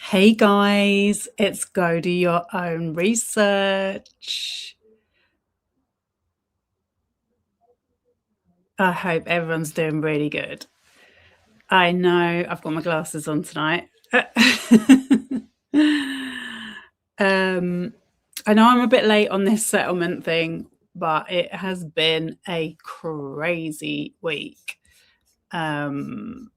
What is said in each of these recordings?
Hey guys, it's Go Do Your Own Research. I hope everyone's doing really good. I know I've got my glasses on tonight. um, I know I'm a bit late on this settlement thing, but it has been a crazy week. Um,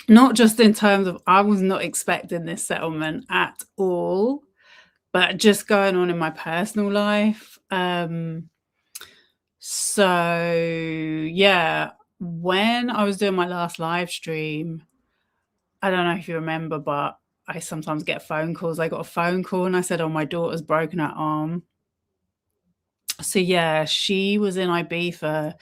Not just in terms of I was not expecting this settlement at all, but just going on in my personal life. So yeah, when I was doing my last live stream, I don't know if you remember, but I sometimes get phone calls. I got a phone call and I said, "Oh, my daughter's broken her arm." So yeah, she was in Ibiza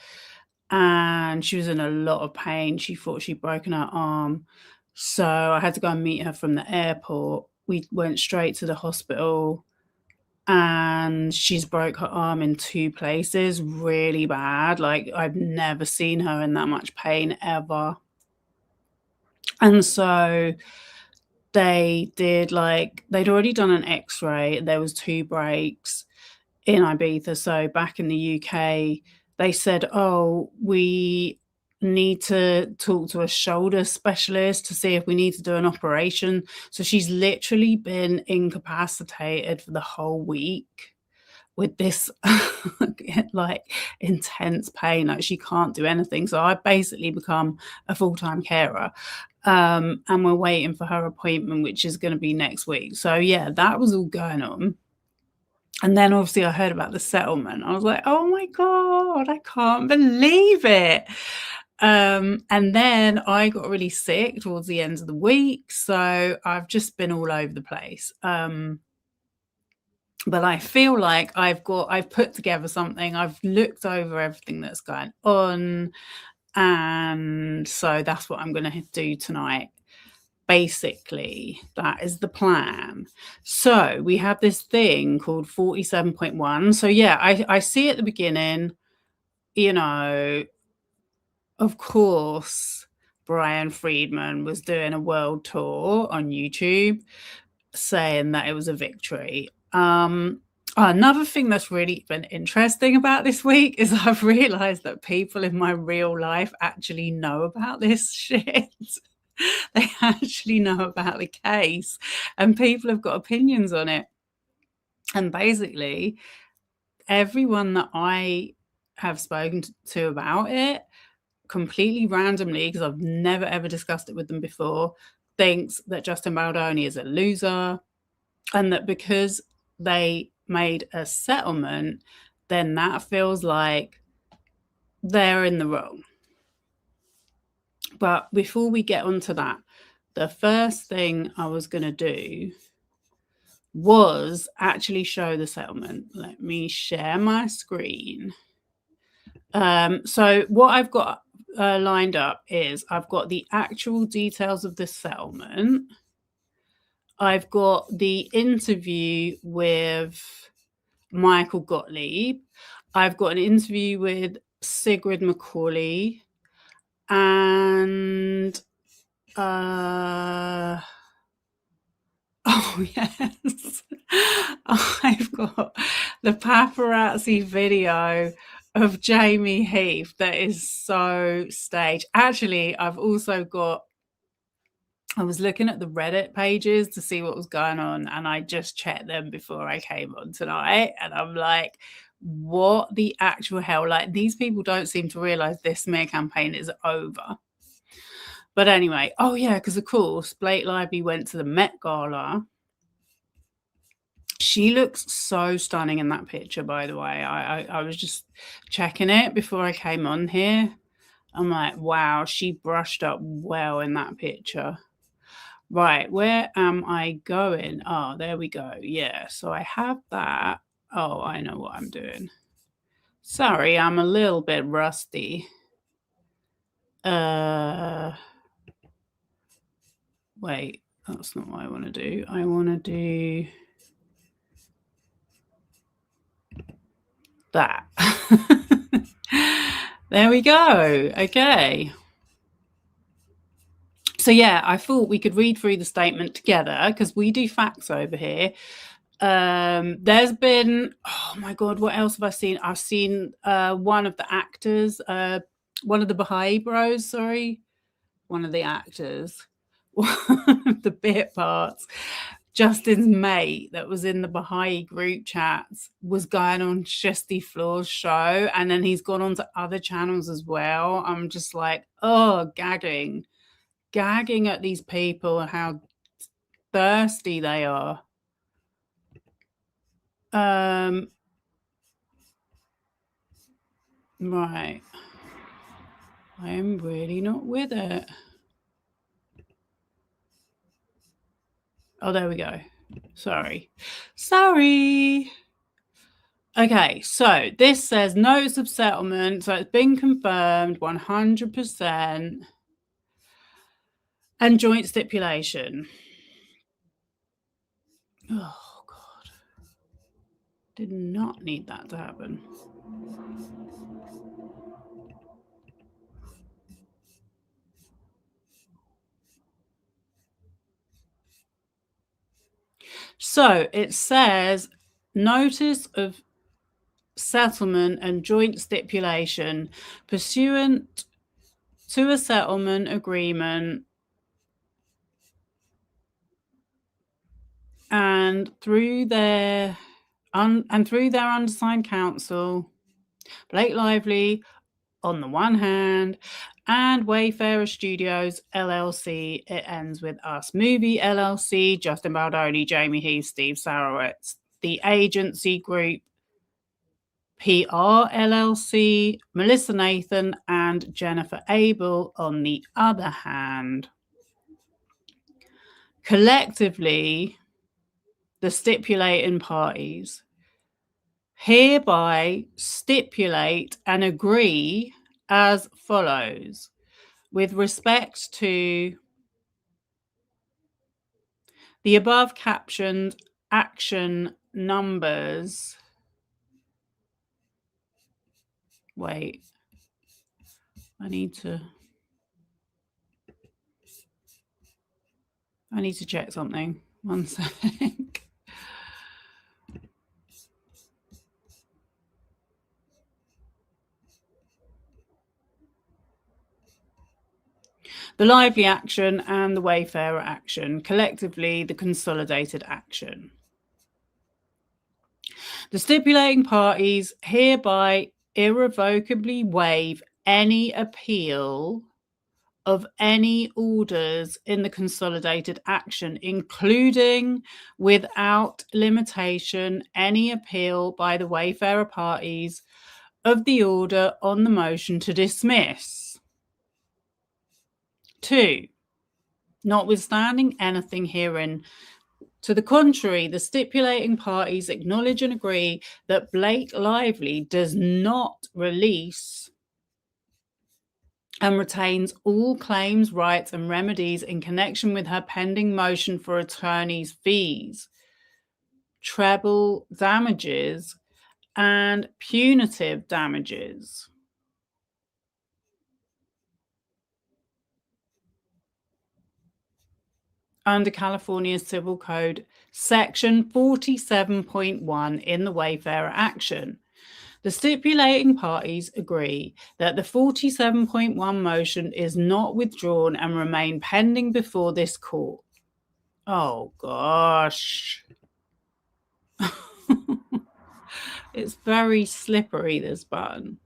and she was in a lot of pain. She thought she'd broken her arm. So I had to go and meet her from the airport. We went straight to the hospital and she's broke her arm in 2 places really bad. Like, I've never seen her in that much pain ever. And so they did, they'd already done an X-ray. There was 2 breaks in Ibiza. So back in the UK, they said, "Oh, we need to talk to a shoulder specialist to see if we need to do an operation." So she's literally been incapacitated for the whole week with this like intense pain. Like, she can't do anything. So I've basically become a full-time carer. And we're waiting for her appointment, which is going to be next week. So yeah, that was all going on. And then obviously I heard about the settlement. I was like, oh my God, I can't believe it. And then I got really sick towards the end of the week. So I've just been all over the place. But I feel like I've put together something. I've looked over everything that's going on. And so that's what I'm going to do tonight. Basically, that is the plan. So we have this thing called 47.1. So yeah, I see at the beginning, you know, of course, Brian Friedman was doing a world tour on YouTube saying that it was a victory. Another thing that's really been interesting about this week is I've realized that people in my real life actually know about this shit. They actually know about the case and people have got opinions on it. And basically, everyone that I have spoken to about it, completely randomly, because I've never ever discussed it with them before, thinks that Justin Baldoni is a loser and that because they made a settlement, then that feels like they're in the wrong. But before we get onto that, the first thing I was going to do was actually show the settlement. Let me share my screen. So what I've got lined up is I've got the actual details of the settlement. I've got the interview with Michael Gottlieb. I've got an interview with Sigrid McCauley. And oh yes, I've got the paparazzi video of Jamie Heath that is so staged. Actually, I was looking at the Reddit pages to see what was going on, and I just checked them before I came on tonight, and I'm like, what the actual hell? Like, these people don't seem to realize this smear campaign is over. But anyway, oh yeah, because of course Blake Lively went to the Met Gala. She looks so stunning in that picture, by the way. I was just checking it before I came on here. I'm like, wow, she brushed up well in that picture. Right, where am I going? Oh, there we go. Yeah, so I have that. Oh, I know what I'm doing. Sorry, I'm a little bit rusty. Wait, that's not what I want to do. I want to do that. There we go. Okay. So yeah, I thought we could read through the statement together because we do facts over here. There's been, oh my God, what else have I seen? I've seen one of the actors, one of the Baha'i bros, sorry, one of the actors, one of the bit parts, Justin's mate that was in the Baha'i group chats was going on Shesti Floor's show, and then he's gone on to other channels as well. I'm just like, oh, gagging at these people and how thirsty they are. Right. I am really not with it. Oh, there we go. Sorry. Okay, so this says notice of settlement. So it's been confirmed 100%. And joint stipulation. Oh, God. Did not need that to happen. So it says notice of settlement and joint stipulation pursuant to a settlement agreement and through their undersigned counsel, Blake Lively on the one hand, and Wayfarer Studios LLC, it ends with Us Movie LLC, Justin Baldoni, Jamie Heath, Steve Sarowitz, the agency group PR LLC, Melissa Nathan, and Jennifer Abel on the other hand. Collectively, the stipulating parties hereby stipulate and agree as follows with respect to the above captioned action numbers. Wait, I need to check something. One sec. The Lively action and the Wayfarer action, collectively the consolidated action. The stipulating parties hereby irrevocably waive any appeal of any orders in the consolidated action, including without limitation any appeal by the Wayfarer parties of the order on the motion to dismiss. 2. Notwithstanding anything herein to the contrary, the stipulating parties acknowledge and agree that Blake Lively does not release and retains all claims, rights, and remedies in connection with her pending motion for attorney's fees, treble damages, and punitive damages. Under California's Civil Code, Section 47.1 in the Wayfarer action. The stipulating parties agree that the 47.1 motion is not withdrawn and remain pending before this court. Oh, gosh. It's very slippery, this button.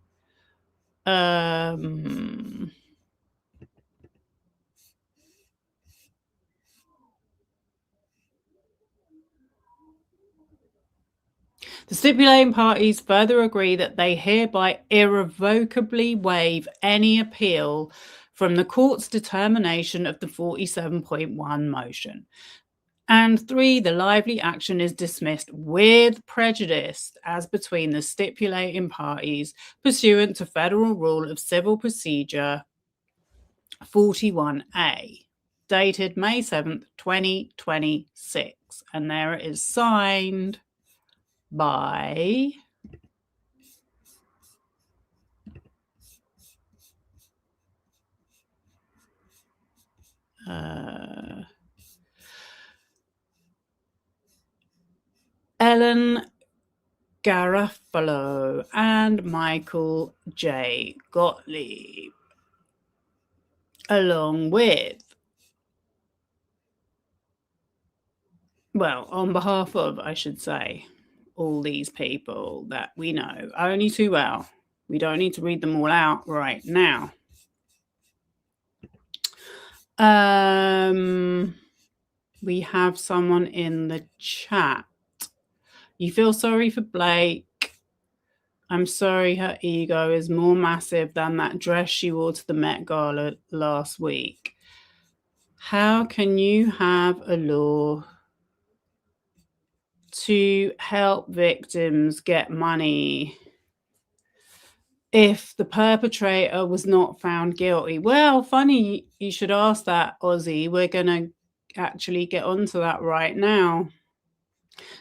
The stipulating parties further agree that they hereby irrevocably waive any appeal from the court's determination of the 47.1 motion. And 3, the Lively action is dismissed with prejudice as between the stipulating parties pursuant to Federal Rule of Civil Procedure 41A, dated May 7th, 2026. And there it is signed by Ellen Garofalo and Michael J. Gottlieb, along with, well, on behalf of, I should say, all these people that we know only too well. We don't need to read them all out right now. We have someone in the chat. You feel sorry for Blake. I'm sorry her ego is more massive than that dress she wore to the Met Gala last week. How can you have a law to help victims get money if the perpetrator was not found guilty? Well, funny you should ask that, Ozzy. We're going to actually get onto that right now.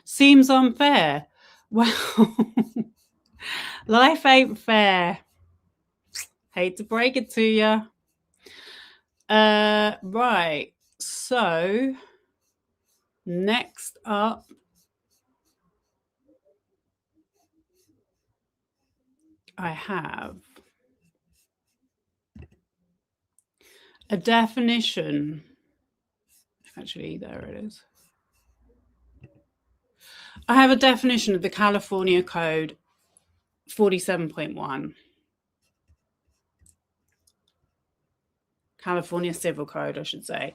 Seems unfair. Well, life ain't fair. Hate to break it to you. Right. So, next up, I have a definition. Actually, there it is. I have a definition of the California Code 47.1. California Civil Code, I should say.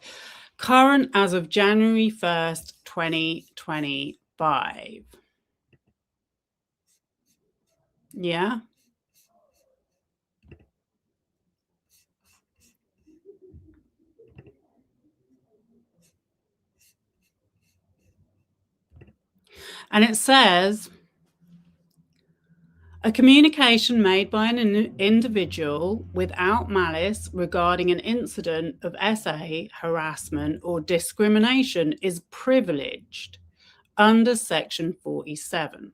Current as of January 1st, 2025. Yeah. And it says, a communication made by an individual without malice regarding an incident of SA, harassment, or discrimination is privileged under Section 47.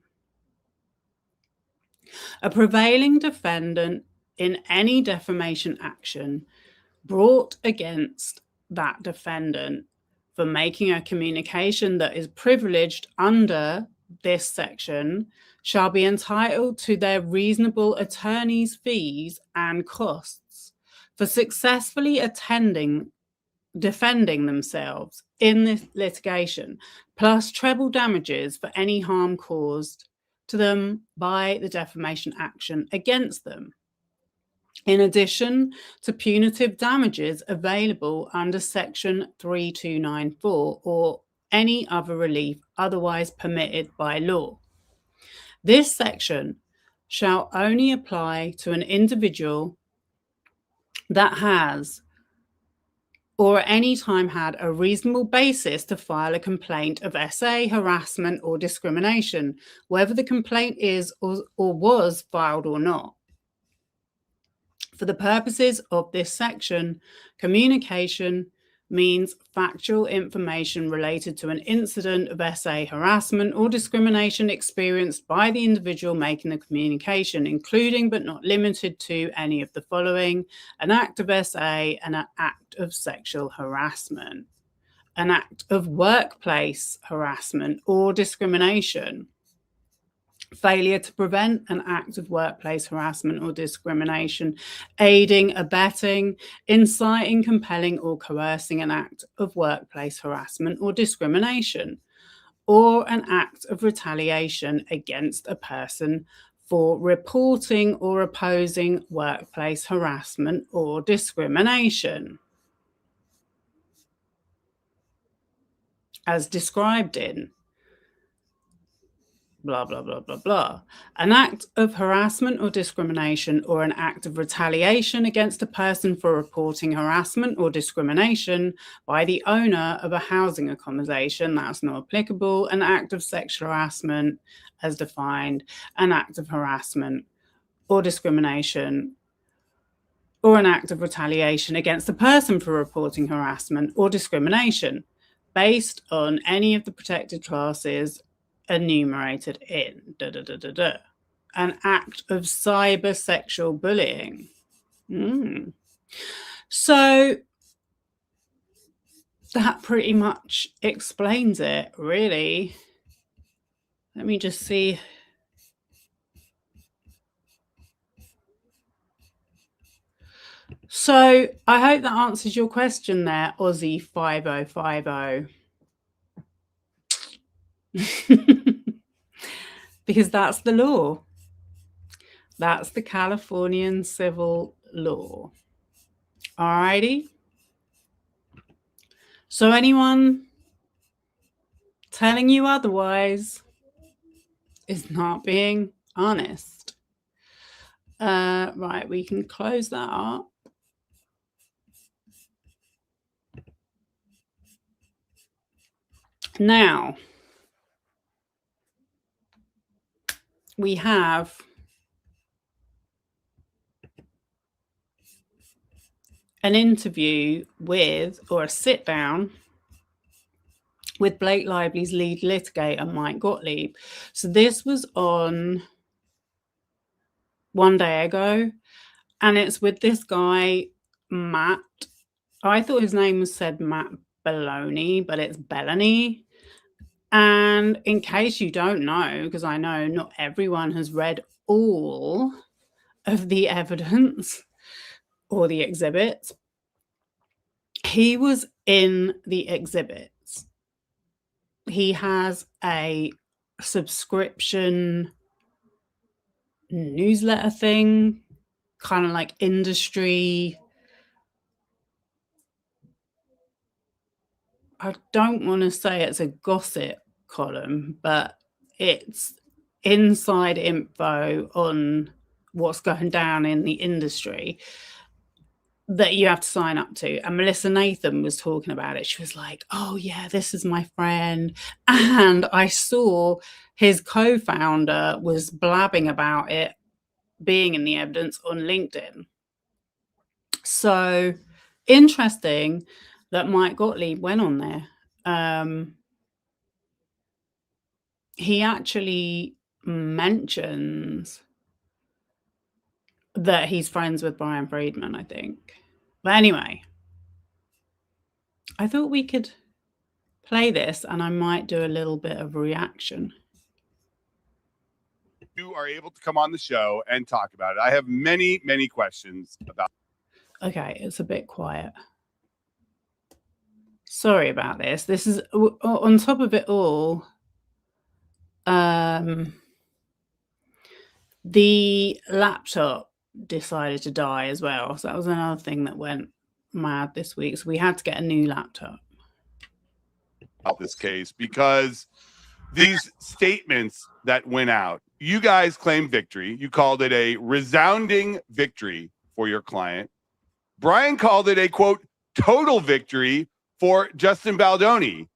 A prevailing defendant in any defamation action brought against that defendant for making a communication that is privileged under this section shall be entitled to their reasonable attorney's fees and costs for successfully defending themselves in this litigation, plus treble damages for any harm caused to them by the defamation action against them, in addition to punitive damages available under Section 3294 or any other relief otherwise permitted by law. This section shall only apply to an individual that has or at any time had a reasonable basis to file a complaint of SA, harassment, or discrimination, whether the complaint is or was filed or not. For the purposes of this section, communication means factual information related to an incident of SA, harassment, or discrimination experienced by the individual making the communication, including but not limited to any of the following: an act of SA, an act of sexual harassment, an act of workplace harassment or discrimination, failure to prevent an act of workplace harassment or discrimination, aiding, abetting, inciting, compelling, or coercing an act of workplace harassment or discrimination, or an act of retaliation against a person for reporting or opposing workplace harassment or discrimination, as described in blah, blah, blah, blah, blah. An act of harassment or discrimination or an act of retaliation against a person for reporting harassment or discrimination by the owner of a housing accommodation, that's not applicable. An act of sexual harassment as defined, an act of harassment or discrimination or an act of retaliation against a person for reporting harassment or discrimination based on any of the protected classes enumerated in an act of cyber sexual bullying. So that pretty much explains it, really. Let me just see. So I hope that answers your question there, Aussie 5050. Because that's the law. That's the Californian civil law. Alrighty. So anyone telling you otherwise is not being honest. Right, we can close that up. Now, we have an interview with, or a sit down with Blake Lively's lead litigator, Mike Gottlieb. So this was on one day ago, and it's with this guy, Matt. I thought his name was said Matt Baldoni, but it's Bellany. And in case you don't know, because I know not everyone has read all of the evidence or the exhibits, he was in the exhibits. He has a subscription newsletter thing, kind of like industry. I don't want to say it's a gossip column, but it's inside info on what's going down in the industry that you have to sign up to. And Melissa Nathan was talking about it. She was like, oh yeah, this is my friend. And I saw his co-founder was blabbing about it being in the evidence on LinkedIn. So interesting that Mike Gottlieb went on there. He actually mentions that he's friends with Brian Friedman, I think. But anyway, I thought we could play this and I might do a little bit of reaction. You are able to come on the show and talk about it. I have many, many questions about. Okay, it's a bit quiet. Sorry about this. This is on top of it all. The laptop decided to die as well. So that was another thing that went mad this week. So we had to get a new laptop. About this case, because these statements that went out, you guys claimed victory. You called it a resounding victory for your client. Brian called it a, quote, total victory for Justin Baldoni.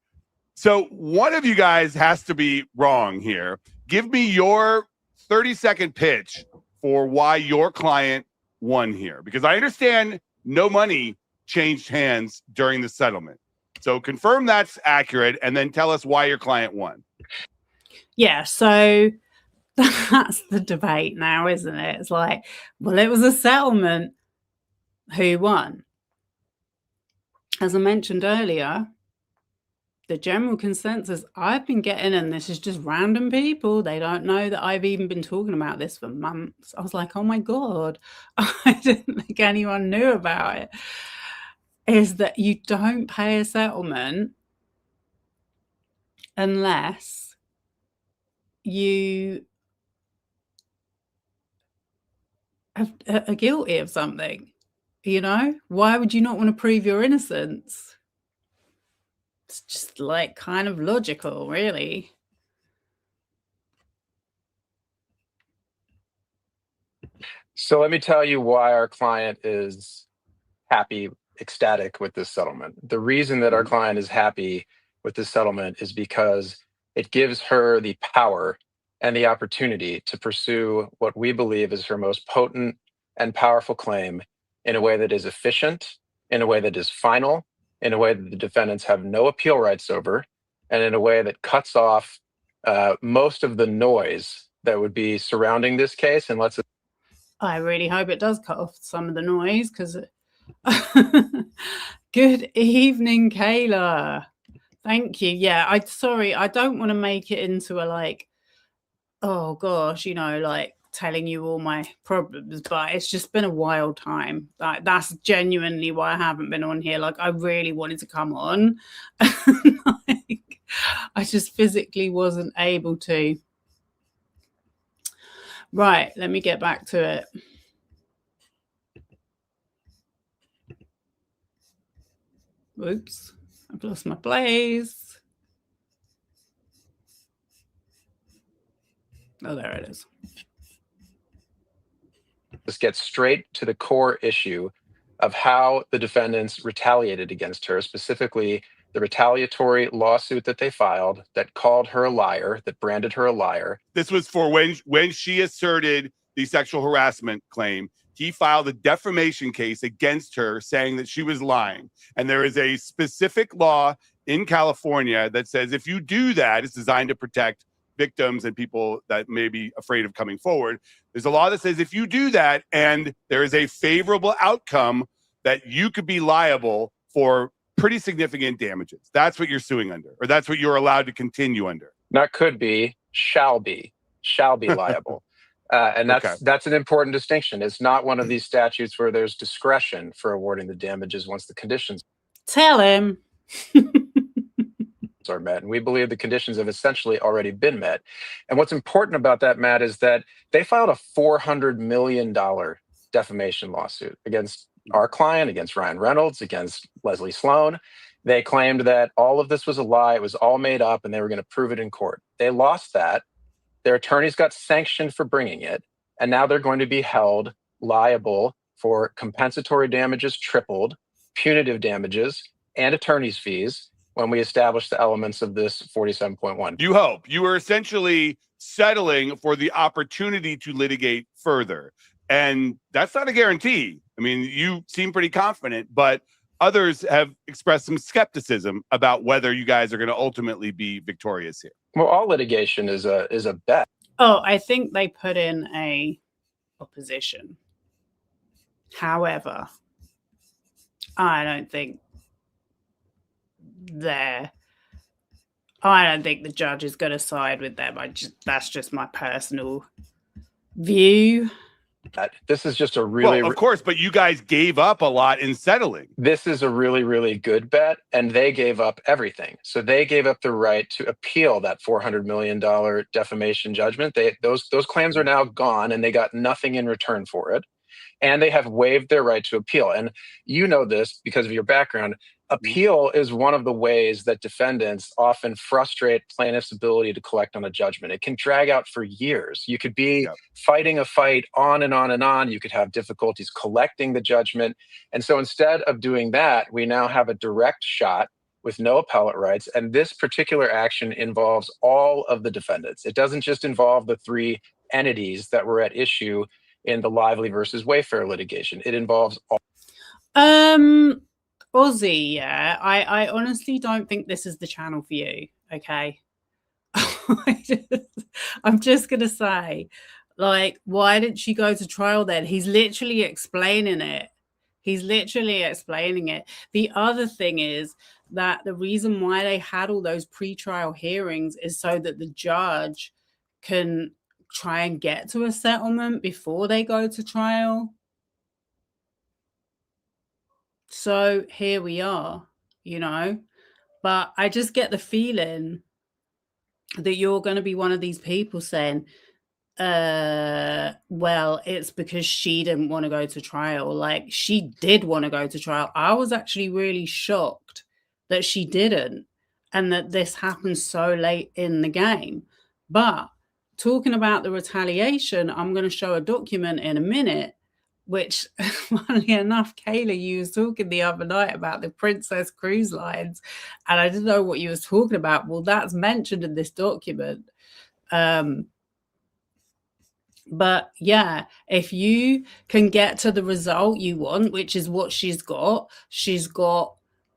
So one of you guys has to be wrong here. Give me your 30-second pitch for why your client won here, because I understand no money changed hands during the settlement. So confirm that's accurate and then tell us why your client won. Yeah, so that's the debate now, isn't it? It's like, well, it was a settlement. Who won? As I mentioned earlier, the general consensus I've been getting, and this is just random people, they don't know that I've even been talking about this for months. I was like, oh my God, I didn't think anyone knew about it, is that you don't pay a settlement unless you are guilty of something. You know, why would you not want to prove your innocence? It's just like kind of logical, really. So let me tell you why our client is happy, ecstatic with this settlement. The reason that our client is happy with this settlement is because it gives her the power and the opportunity to pursue what we believe is her most potent and powerful claim in a way that is efficient, in a way that is final, in a way that the defendants have no appeal rights over, and in a way that cuts off most of the noise that would be surrounding this case and lets it. I really hope it does cut off some of the noise, because good evening, Kayla. Thank you. Yeah, sorry, I don't want to make it into a like oh gosh, like telling you all my problems, but it's just been a wild time. Like, that's genuinely why I haven't been on here. Like, I really wanted to come on. Like, I just physically wasn't able to. Right, let me get back to it. Oops, I've lost my place. Oh, there it is. Let's get straight to the core issue of how the defendants retaliated against her, specifically the retaliatory lawsuit that they filed that called her a liar, that branded her a liar. This was for when she asserted the sexual harassment claim. He filed a defamation case against her saying that she was lying. And there is a specific law in California that says if you do that, it's designed to protect victims and people that may be afraid of coming forward. There's a law that says if you do that and there is a favorable outcome, that you could be liable for pretty significant damages. That's what you're suing under, or that's what you're allowed to continue under. Not could be, shall be liable. And that's an important distinction. It's not one of these statutes where there's discretion for awarding the damages once the conditions Tell him. are met. And we believe the conditions have essentially already been met. And what's important about that, Matt, is that they filed a $400 million defamation lawsuit against our client, against Ryan Reynolds, against Leslie Sloan. They claimed that all of this was a lie. It was all made up, and they were going to prove it in court. They lost that. Their attorneys got sanctioned for bringing it, and now they're going to be held liable for compensatory damages tripled, punitive damages, and attorney's fees when we establish the elements of this 47.1. You hope. You are essentially settling for the opportunity to litigate further. And that's not a guarantee. I mean, you seem pretty confident, but others have expressed some skepticism about whether you guys are going to ultimately be victorious here. Well, all litigation is a bet. Oh, I think they put in a opposition. However, I don't think the judge is going to side with them. That's just my personal view. This is just a really... Well, of course, but you guys gave up a lot in settling. This is a really, really good bet, and they gave up everything. So they gave up the right to appeal that $400 million defamation judgment. Those claims are now gone, and they got nothing in return for it. And they have waived their right to appeal. And you know this because of your background. Appeal is one of the ways that defendants often frustrate plaintiffs' ability to collect on a judgment. It can drag out for years. You could be fighting a fight on and on and on. You could have difficulties collecting the judgment. And so instead of doing that, we now have a direct shot with no appellate rights. And this particular action involves all of the defendants. It doesn't just involve the three entities that were at issue in the Lively versus Wayfarer litigation. It involves all. Ozzy, yeah. I honestly don't think this is the channel for you, okay? I'm just going to say, like, why didn't she go to trial then? He's literally explaining it. The other thing is that the reason why they had all those pre-trial hearings is so that the judge can try and get to a settlement before they go to trial. So here we are, but I just get the feeling that you're going to be one of these people saying, well, it's because she didn't want to go to trial. Like, she did want to go to trial. I was actually really shocked that she didn't, and that this happened so late in the game. But talking about the retaliation, I'm going to show a document in a minute, which, funnily enough, Kayla, you was talking the other night about the Princess Cruise Lines, and I didn't know what you was talking about. Well, that's mentioned in this document. But yeah, if you can get to the result you want, which is what she's got,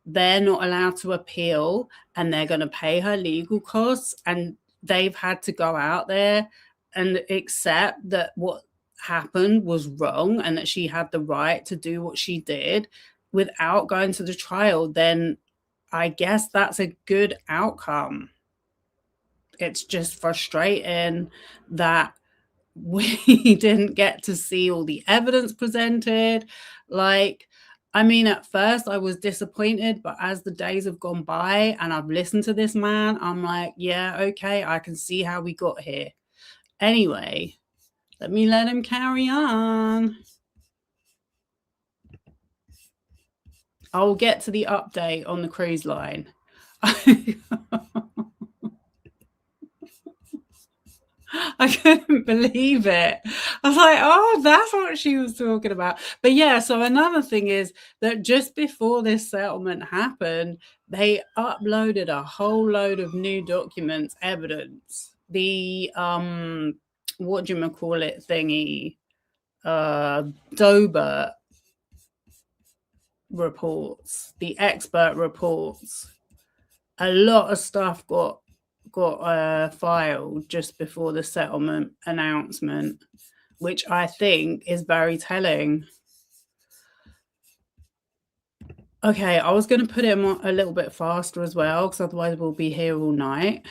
they're not allowed to appeal, and they're going to pay her legal costs, and they've had to go out there and accept that what happened was wrong and that she had the right to do what she did without going to the trial, then I guess that's a good outcome. it's just frustrating that we didn't get to see all the evidence presented. Like, I mean, at first I was disappointed, but as the days have gone by and I've listened to this man, I'm like, yeah, okay, I can see how we got here. Anyway, let him carry on. I'll get to the update on the cruise line. I couldn't believe it. I was like, oh, that's what she was talking about. But yeah, so another thing is that just before this settlement happened, they uploaded a whole load of new documents, evidence. The what do you call it thingy? Dober reports, the expert reports. A lot of stuff got filed just before the settlement announcement, which I think is very telling. Okay, I was going to put him on a little bit faster as well, because otherwise we'll be here all night.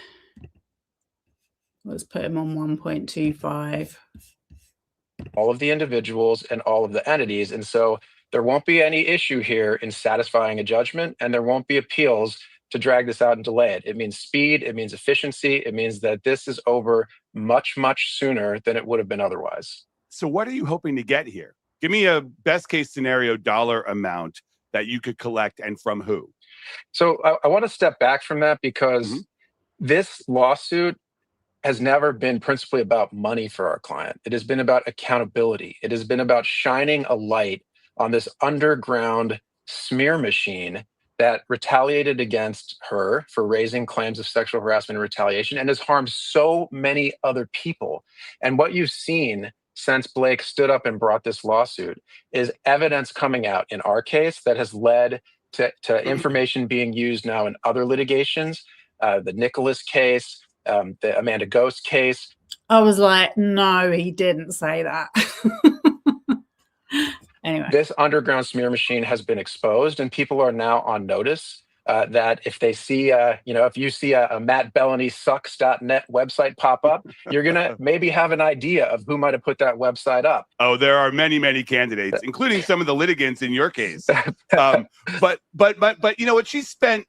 Let's put him on 1.25. All of the individuals and all of the entities. And so there won't be any issue here in satisfying a judgment, and there won't be appeals to drag this out and delay it. It means speed, it means efficiency, it means that this is over much, much sooner than it would have been otherwise. So what are you hoping to get here? Give me a best case scenario dollar amount that you could collect, and from who? So I want to step back from that, because this lawsuit has never been principally about money for our client. It has been about accountability. It has been about shining a light on this underground smear machine that retaliated against her for raising claims of sexual harassment and retaliation, and has harmed so many other people. And what you've seen since Blake stood up and brought this lawsuit is evidence coming out in our case that has led to information being used now in other litigations, the Nicholas case, the Amanda Ghost case. I was like, no, he didn't say that. Anyway, this underground smear machine has been exposed, and people are now on notice that if they see, if you see a mattbellanysucks.net website pop up, you're going to maybe have an idea of who might have put that website up. Oh, there are many, many candidates, including some of the litigants in your case. But you know what? She spent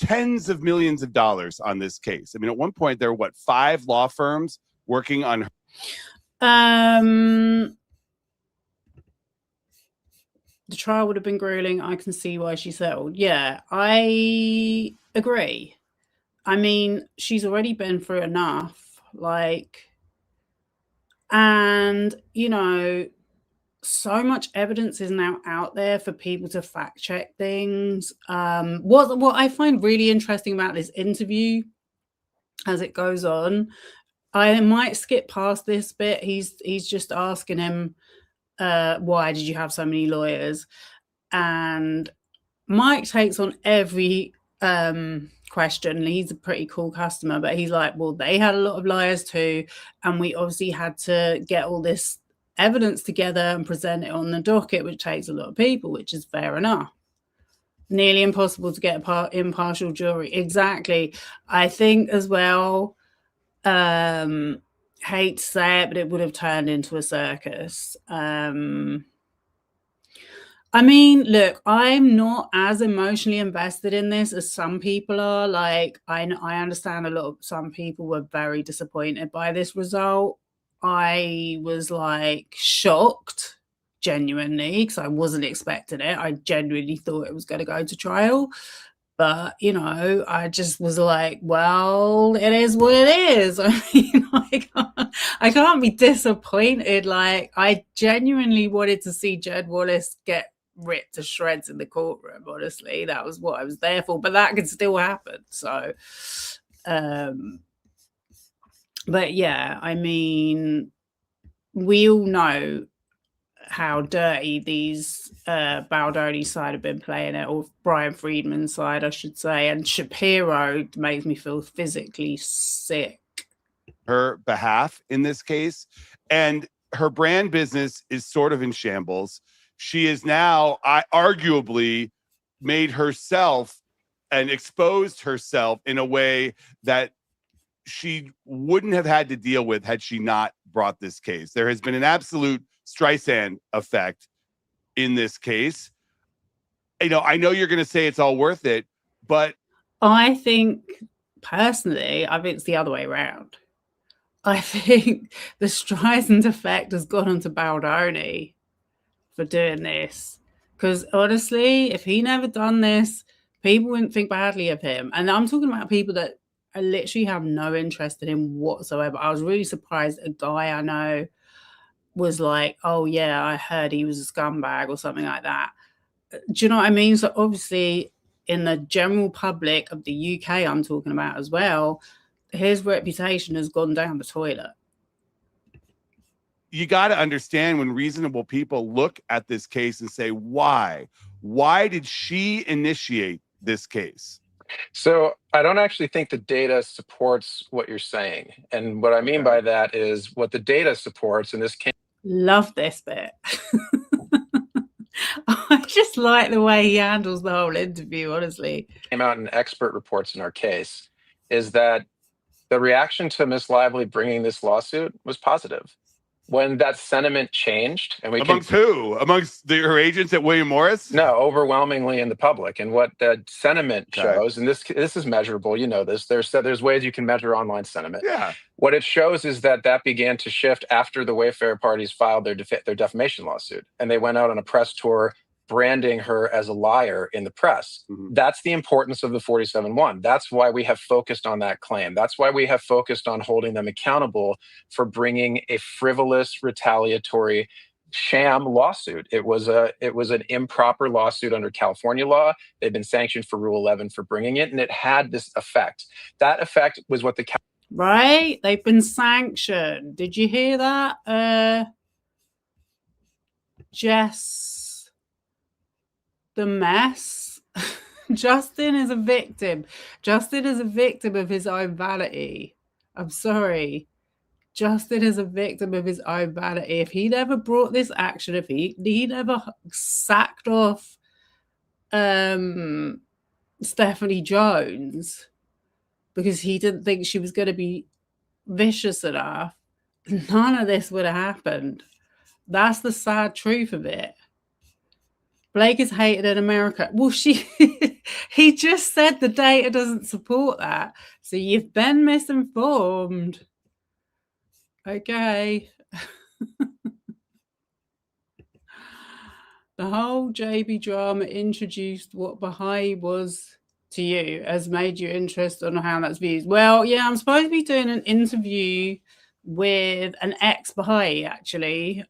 tens of millions of dollars on this case. I mean, at one point there were 5 law firms working on her. The trial would have been grueling. I can see why she settled. Yeah, I agree. I mean, she's already been through enough. And, so much evidence is now out there for people to fact check things. What I find really interesting about this interview as it goes on, I might skip past this bit. He's just asking him, why did you have so many lawyers? And Mike takes on every question. He's a pretty cool customer, but he's like, well, they had a lot of lawyers too, and we obviously had to get all this evidence together and present it on the docket, which takes a lot of people, which is fair enough. Nearly impossible to get an impartial jury. Exactly. I think as well, hate to say it, but it would have turned into a circus. I mean, look, I'm not as emotionally invested in this as some people are. I understand some people were very disappointed by this result. I was shocked, genuinely, because I wasn't expecting it. I genuinely thought it was going to go to trial. But, I just was like, well, it is what it is. I mean, I can't be disappointed. I genuinely wanted to see Jed Wallace get ripped to shreds in the courtroom, honestly. That was what I was there for. But that could still happen. So, but yeah, I mean, we all know how dirty these Baldoni side have been playing it, or Brian Friedman's side, I should say. And Shapiro makes me feel physically sick. Her behalf in this case, and her brand business is sort of in shambles. She is now, arguably, made herself and exposed herself in a way that she wouldn't have had to deal with had she not brought this case. There has been an absolute Streisand effect in this case. You know, I know you're going to say it's all worth it, but I think personally, I think it's the other way around. I think the Streisand effect has gone onto Baldoni for doing this. Because honestly, if he never done this, people wouldn't think badly of him. And I'm talking about people that I literally have no interest in him whatsoever. I was really surprised a guy I know was like, oh yeah, I heard he was a scumbag or something like that. Do you know what I mean? So obviously in the general public of the UK I'm talking about as well, his reputation has gone down the toilet. You got to understand when reasonable people look at this case and say, why did she initiate this case? So I don't actually think the data supports what you're saying. And what I mean by that is what the data supports in this case. Love this bit. I just like the way he handles the whole interview, honestly. Came out in expert reports in our case is that the reaction to Miss Lively bringing this lawsuit was positive. When that sentiment changed, and amongst who? Amongst her agents at William Morris? No, overwhelmingly in the public. And what the sentiment shows, and this is measurable, you know this. There's ways you can measure online sentiment. Yeah. What it shows is that began to shift after the Wayfarer parties filed their defamation lawsuit, and they went out on a press tour branding her as a liar in the press. Mm-hmm. That's the importance of the 47-1. That's why we have focused on that claim. That's why we have focused on holding them accountable for bringing a frivolous, retaliatory, sham lawsuit. It was an improper lawsuit under California law. They've been sanctioned for Rule 11 for bringing it, and it had this effect. That effect was what the right. They've been sanctioned. Did you hear that, Jess? The mess. Justin is a victim. Justin is a victim of his own vanity. I'm sorry. Justin is a victim of his own vanity. If he never brought this action, if he never sacked off Stephanie Jones because he didn't think she was going to be vicious enough, none of this would have happened. That's the sad truth of it. Blake is hated in America. Well, he just said the data doesn't support that. So you've been misinformed. Okay. The whole JB drama introduced what Baha'i was to you, has made you interested on how that's viewed. Well, yeah, I'm supposed to be doing an interview with an ex-Baha'i, actually.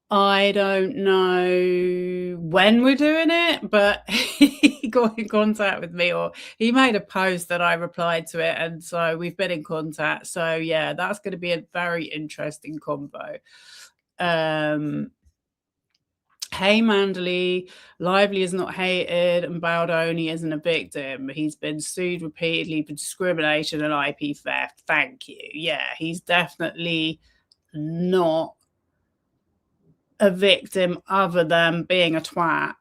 I don't know when we're doing it, but he got in contact with me, or he made a post that I replied to it, and so we've been in contact. So yeah, that's going to be a very interesting combo. Hey Mandalay, Lively is not hated and Baldoni isn't a victim. He's been sued repeatedly for discrimination and IP theft. Thank you. Yeah, he's definitely not a victim other than being a twat.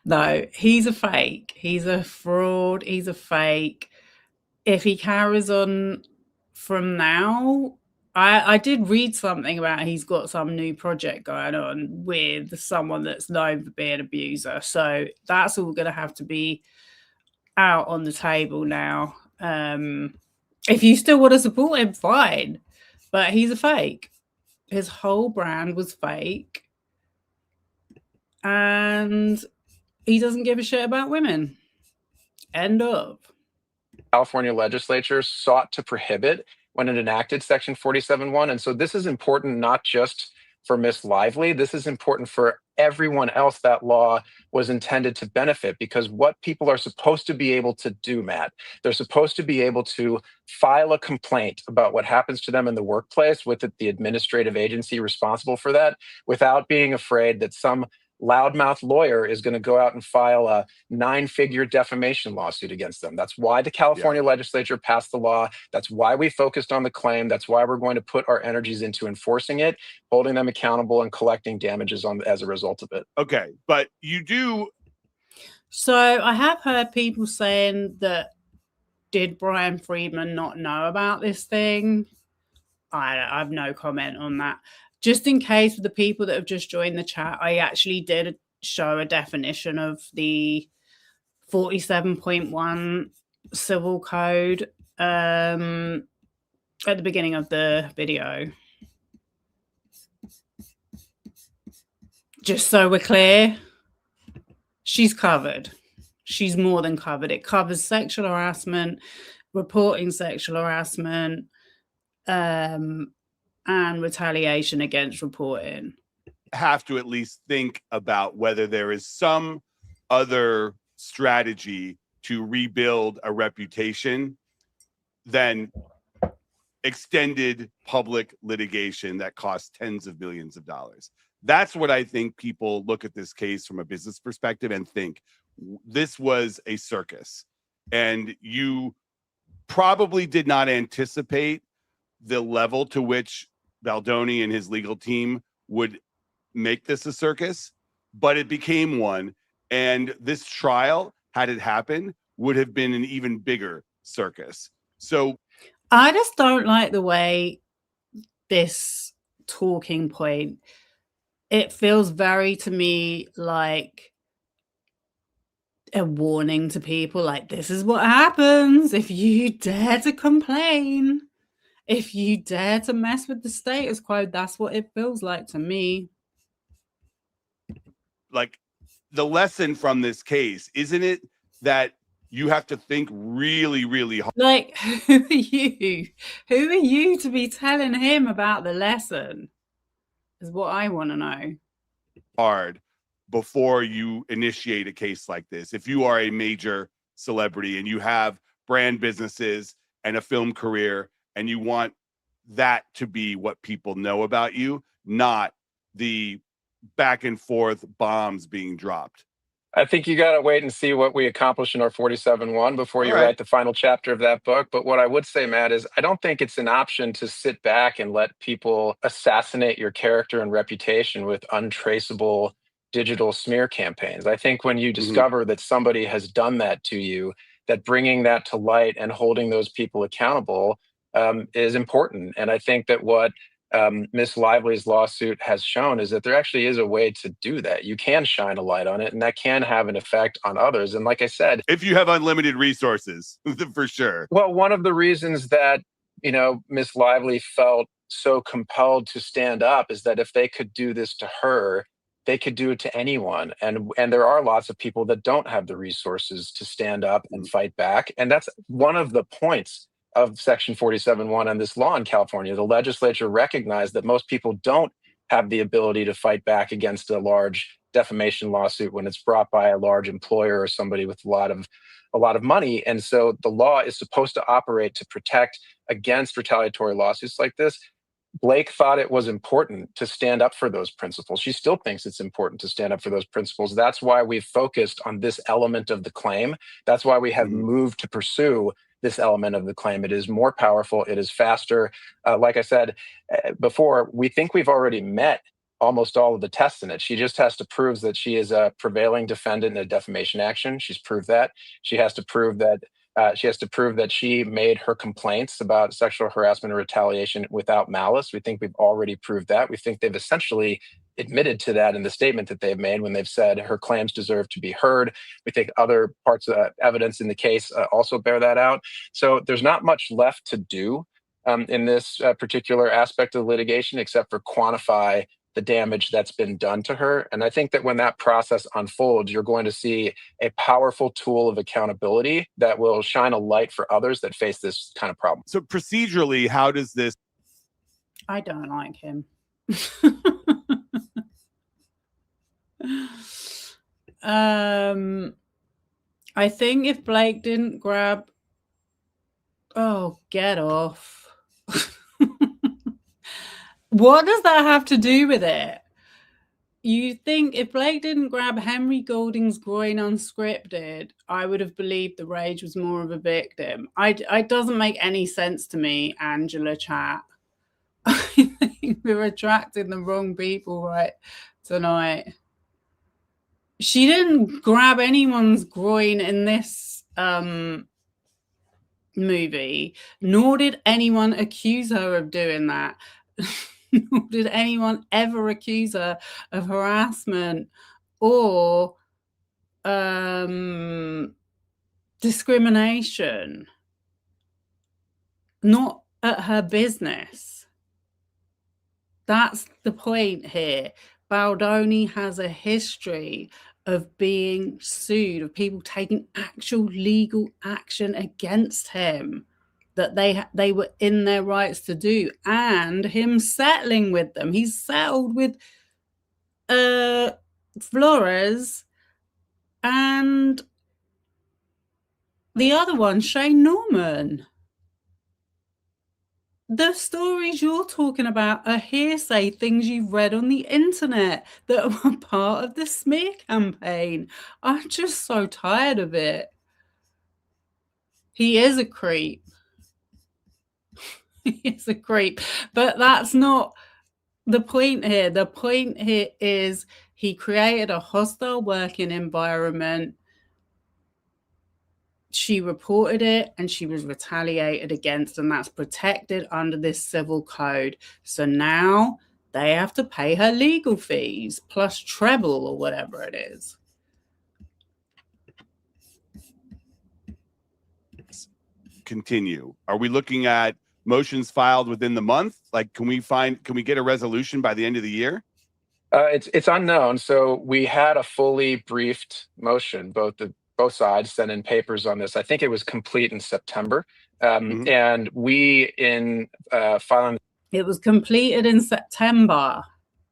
No, he's a fake. He's a fraud. He's a fake. If he carries on from now, I did read something about he's got some new project going on with someone that's known for being an abuser. So that's all going to have to be out on the table now. If you still want to support him, fine. But he's a fake. His whole brand was fake. And he doesn't give a shit about women. End of. California legislature sought to prohibit when it enacted Section 47.1. And so this is important not just for Miss Lively. This is important for everyone else that law was intended to benefit, because what people are supposed to be able to do, Matt, they're supposed to be able to file a complaint about what happens to them in the workplace with the administrative agency responsible for that without being afraid that some loudmouth lawyer is going to go out and file a 9-figure defamation lawsuit against them. That's why the California legislature passed the law. That's why we focused on the claim. That's why we're going to put our energies into enforcing it, holding them accountable, and collecting damages as a result of it. Okay, but you do. So I have heard people saying that, did Brian Friedman not know about this thing? I have no comment on that. Just in case for the people that have just joined the chat, I actually did show a definition of the 47.1 civil code at the beginning of the video. Just so we're clear, she's covered. She's more than covered. It covers sexual harassment, reporting sexual harassment, and retaliation against reporting. Have to at least think about whether there is some other strategy to rebuild a reputation than extended public litigation that costs tens of millions of dollars. That's what I think people look at this case from a business perspective and think this was a circus. And you probably did not anticipate the level to which Baldoni and his legal team would make this a circus, but it became one. And this trial, had it happened, would have been an even bigger circus. So I just don't like the way this talking point, it feels very to me like a warning to people, like, this is what happens if you dare to complain, if you dare to mess with the status quo. That's what it feels like to me. Like, the lesson from this case, isn't it that you have to think really, really hard? Like, who are you? Who are you to be telling him about the lesson? Is what I want to know. Hard before you initiate a case like this. If you are a major celebrity and you have brand businesses and a film career, and you want that to be what people know about you, not the back and forth bombs being dropped. I think you got to wait and see what we accomplish in our 47-1 before you write the final chapter of that book. But what I would say, Matt, is I don't think it's an option to sit back and let people assassinate your character and reputation with untraceable digital smear campaigns. I think when you discover that somebody has done that to you, that bringing that to light and holding those people accountable is important. And I think that what Miss Lively's lawsuit has shown is that there actually is a way to do that. You can shine a light on it, and that can have an effect on others. And like I said, if you have unlimited resources, for sure. Well, one of the reasons that, Miss Lively felt so compelled to stand up is that if they could do this to her, they could do it to anyone. And there are lots of people that don't have the resources to stand up and fight back. And that's one of the points of Section 47.1 and this law in California. The legislature recognized that most people don't have the ability to fight back against a large defamation lawsuit when it's brought by a large employer or somebody with a lot of money. And so the law is supposed to operate to protect against retaliatory lawsuits like this. Blake thought it was important to stand up for those principles. She still thinks it's important to stand up for those principles. That's why we've focused on this element of the claim. That's why we have moved to pursue this element of the claim. It is more powerful. It is faster. Like I said before, we think we've already met almost all of the tests in it. She just has to prove that she is a prevailing defendant in a defamation action. She's proved that. She has to prove that she made her complaints about sexual harassment or retaliation without malice. We think we've already proved that. We think they've essentially admitted to that in the statement that they've made when they've said her claims deserve to be heard. We think other parts of evidence in the case also bear that out. So there's not much left to do in this particular aspect of litigation except for quantify the damage that's been done to her. And I think that when that process unfolds, you're going to see a powerful tool of accountability that will shine a light for others that face this kind of problem. So procedurally, how does this? I don't like him. I think if Blake didn't grab, oh, get off. What does that have to do with it? You think if Blake didn't grab Henry Golding's groin unscripted, I would have believed the rage was more of a victim. It doesn't make any sense to me, Angela Chat. I think we're attracting the wrong people right tonight. she didn't grab anyone's groin in this movie, nor did anyone accuse her of doing that. Nor did anyone ever accuse her of harassment or discrimination. Not at her business. That's the point here. Baldoni has a history of being sued, of people taking actual legal action against him that they were in their rights to do, and him settling with them. He's settled with Flores and the other one, Shane Norman. The stories you're talking about are hearsay, things you've read on the internet that were part of the smear campaign. I'm just so tired of it. He is a creep. He is a creep. But that's not the point here. The point here is he created a hostile working environment. She reported it and she was retaliated against, and that's protected under this civil code. So now they have to pay her legal fees plus treble or whatever it is. Continue. Are we looking at motions filed within the month? Like, can we get a resolution by the end of the year? It's unknown. So we had a fully briefed motion, both sides sent in papers on this. I think it was complete in September. And we, in filing... It was completed in September.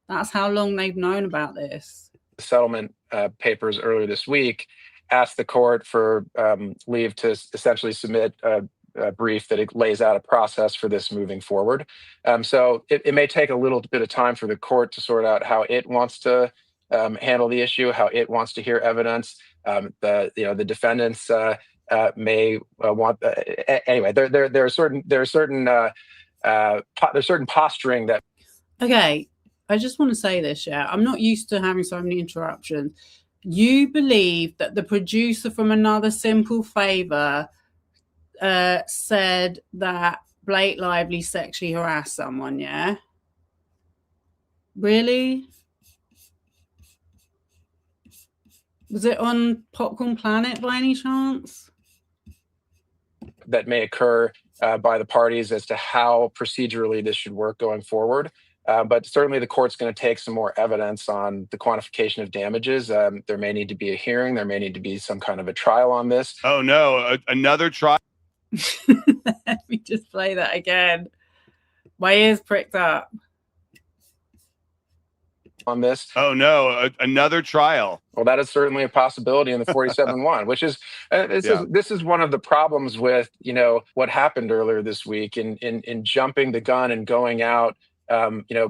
That's how long they've known about this. Settlement papers earlier this week, asked the court for leave to essentially submit a brief that it lays out a process for this moving forward. So it may take a little bit of time for the court to sort out how it wants to handle the issue, how it wants to hear evidence. The defendants may want. Anyway, there's certain posturing that. Okay, I just want to say this. Yeah, I'm not used to having so many interruptions. You believe that the producer from Another Simple Favor said that Blake Lively sexually harassed someone? Yeah, really? Was it on Popcorn Planet by any chance? That may occur by the parties as to how procedurally this should work going forward. But certainly the court's going to take some more evidence on the quantification of damages. There may need to be a hearing. There may need to be some kind of a trial on this. Oh, no, another trial? Let me just play that again. My ears pricked up. On this. Oh, no, another trial. Well, that is certainly a possibility in the 47-1, which is this is one of the problems with, what happened earlier this week in jumping the gun and going out,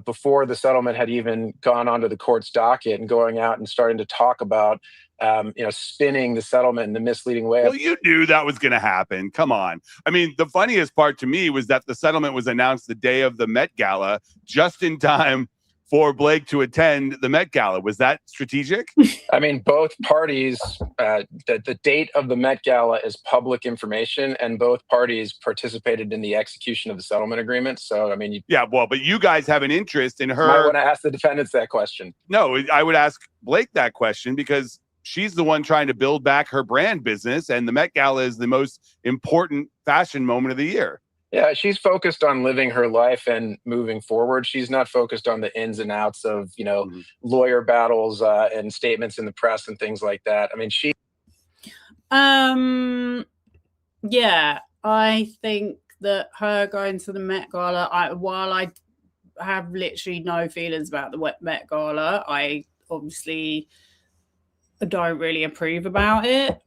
before the settlement had even gone onto the court's docket, and going out and starting to talk about, spinning the settlement in a misleading way. Well, you knew that was going to happen. Come on. I mean, the funniest part to me was that the settlement was announced the day of the Met Gala, just in time for Blake to attend the Met Gala. Was that strategic? I mean, both parties, the date of the Met Gala is public information, and both parties participated in the execution of the settlement agreement. So, I mean, but you guys have an interest in her. Might want to ask the defendants that question. No, I would ask Blake that question because she's the one trying to build back her brand business, and the Met Gala is the most important fashion moment of the year. Yeah, she's focused on living her life and moving forward. She's not focused on the ins and outs of, lawyer battles and statements in the press and things like that. I mean, she. Yeah, I think that her going to the Met Gala, while I have literally no feelings about the Met Gala, I obviously don't really approve about it.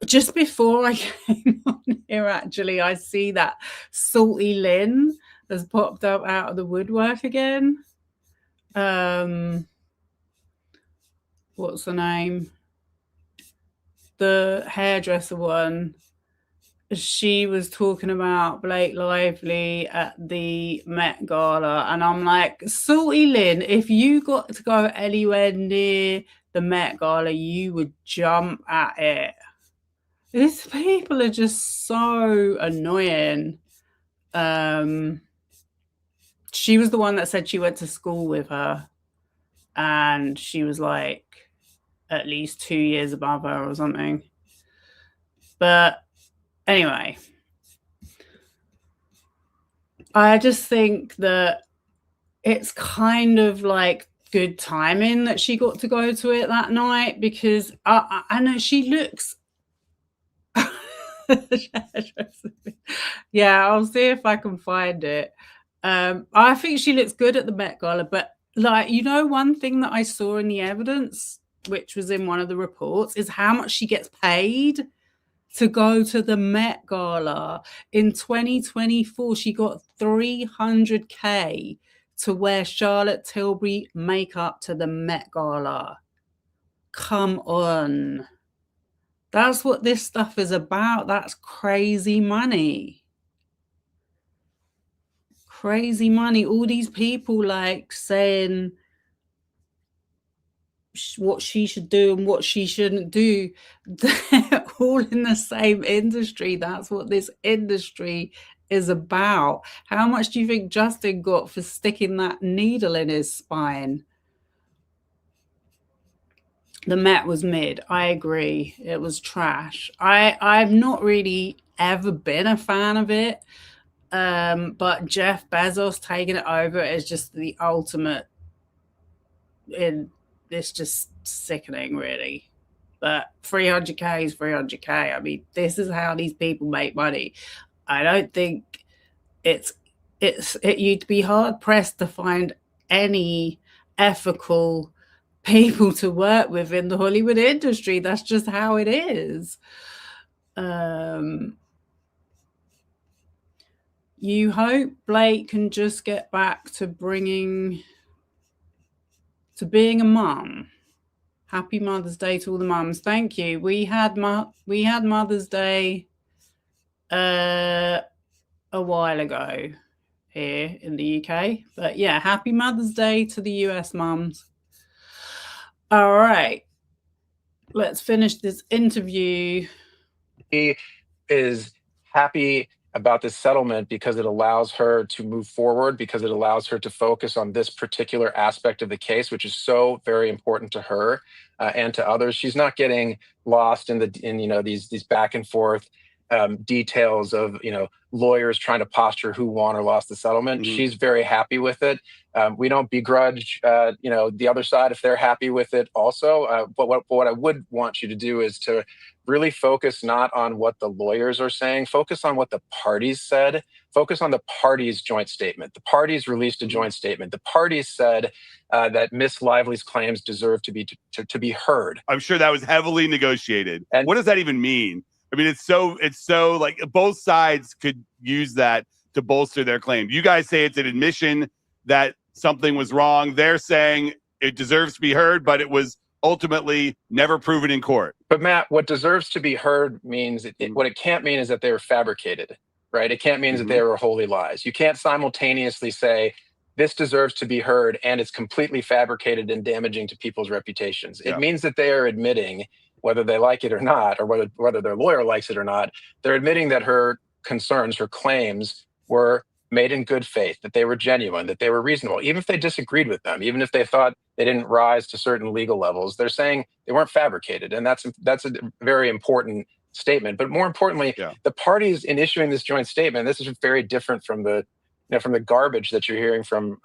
Just before I came on here, actually, I see that Salty Lynn has popped up out of the woodwork again. What's the name? The hairdresser one. she was talking about Blake Lively at the Met Gala, and I'm like, Salty Lynn, if you got to go anywhere near the Met Gala, you would jump at it. These people are just so annoying. She was the one that said she went to school with her, and she was like at least 2 years above her or something. But anyway, I just think that it's kind of like good timing that she got to go to it that night, because I know she looks. Yeah, I'll see if I can find it. I think she looks good at the Met Gala, but like, you know, one thing that I saw in the evidence, which was in one of the reports, is how much she gets paid to go to the Met Gala. In 2024, she got $300K to wear Charlotte Tilbury makeup to the Met Gala. Come on. That's what this stuff is about. That's crazy money. Crazy money. All these people like saying what she should do and what she shouldn't do. They're all in the same industry. That's what this industry is about. How much do you think Justin got for sticking that needle in his spine? The Met was mid. I agree. It was trash. I've not really ever been a fan of it. But Jeff Bezos taking it over is just the ultimate. It's just sickening, really. But 300K is 300K. I mean, this is how these people make money. I don't think you'd be hard pressed to find any ethical people to work with in the Hollywood industry. That's just how it is. You hope Blake can just get back to being a mum. Happy Mother's Day to all the mums. Thank you. We had Mother's Day a while ago here in the UK. But yeah, happy Mother's Day to the US mums. All right. Let's finish this interview. He is happy about this settlement because it allows her to move forward, because it allows her to focus on this particular aspect of the case, which is so very important to her and to others. She's not getting lost in these back and forth details of lawyers trying to posture who won or lost the settlement. Mm-hmm. She's very happy with it. We don't begrudge the other side if they're happy with it also. But what I would want you to do is to really focus not on what the lawyers are saying, focus on what the parties said, focus on the parties' joint statement. The parties released a joint statement. The parties said that Miss Lively's claims deserve to be heard. I'm sure that was heavily negotiated. And what does that even mean? I mean, it's so like both sides could use that to bolster their claim. You guys say it's an admission that something was wrong. They're saying it deserves to be heard, but it was ultimately never proven in court. But Matt, what deserves to be heard means what it can't mean is that they were fabricated, right? It can't mean that they were wholly lies. You can't simultaneously say this deserves to be heard and it's completely fabricated and damaging to people's reputations. Yeah. It means that they are admitting, whether they like it or not, or whether their lawyer likes it or not, they're admitting that her concerns, her claims were made in good faith, that they were genuine, that they were reasonable. Even if they disagreed with them, even if they thought they didn't rise to certain legal levels, they're saying they weren't fabricated. And that's a very important statement. But more importantly, the parties in issuing this joint statement, this is very different from the garbage that you're hearing from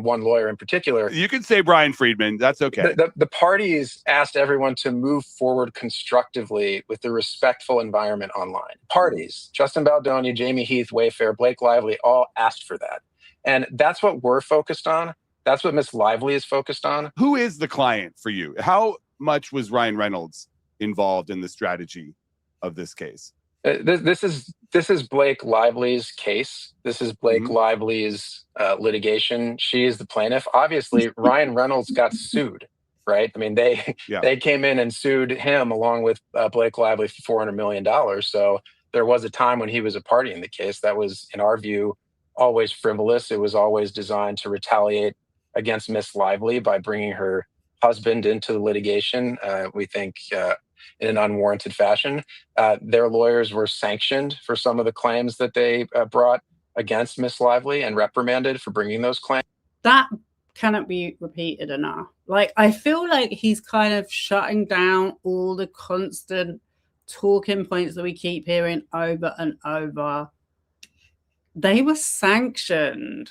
one lawyer in particular. You can say Brian Friedman. That's okay. The parties asked everyone to move forward constructively with the respectful environment online. Parties, Justin Baldoni, Jamie Heath, Wayfarer, Blake Lively, all asked for that. And that's what we're focused on. That's what Miss Lively is focused on. Who is the client for you? How much was Ryan Reynolds involved in the strategy of this case? This is Blake Lively's case. This is Blake Lively's litigation. She is the plaintiff. Obviously, Ryan Reynolds got sued, right? I mean, they came in and sued him along with Blake Lively for $400 million. So there was a time when he was a party in the case that was, in our view, always frivolous. It was always designed to retaliate against Miss Lively by bringing her husband into the litigation, we think, in an unwarranted fashion. Their lawyers were sanctioned for some of the claims that they brought against Miss Lively and reprimanded for bringing those claims. That cannot be repeated enough. Like, I feel like he's kind of shutting down all the constant talking points that we keep hearing over and over. They were sanctioned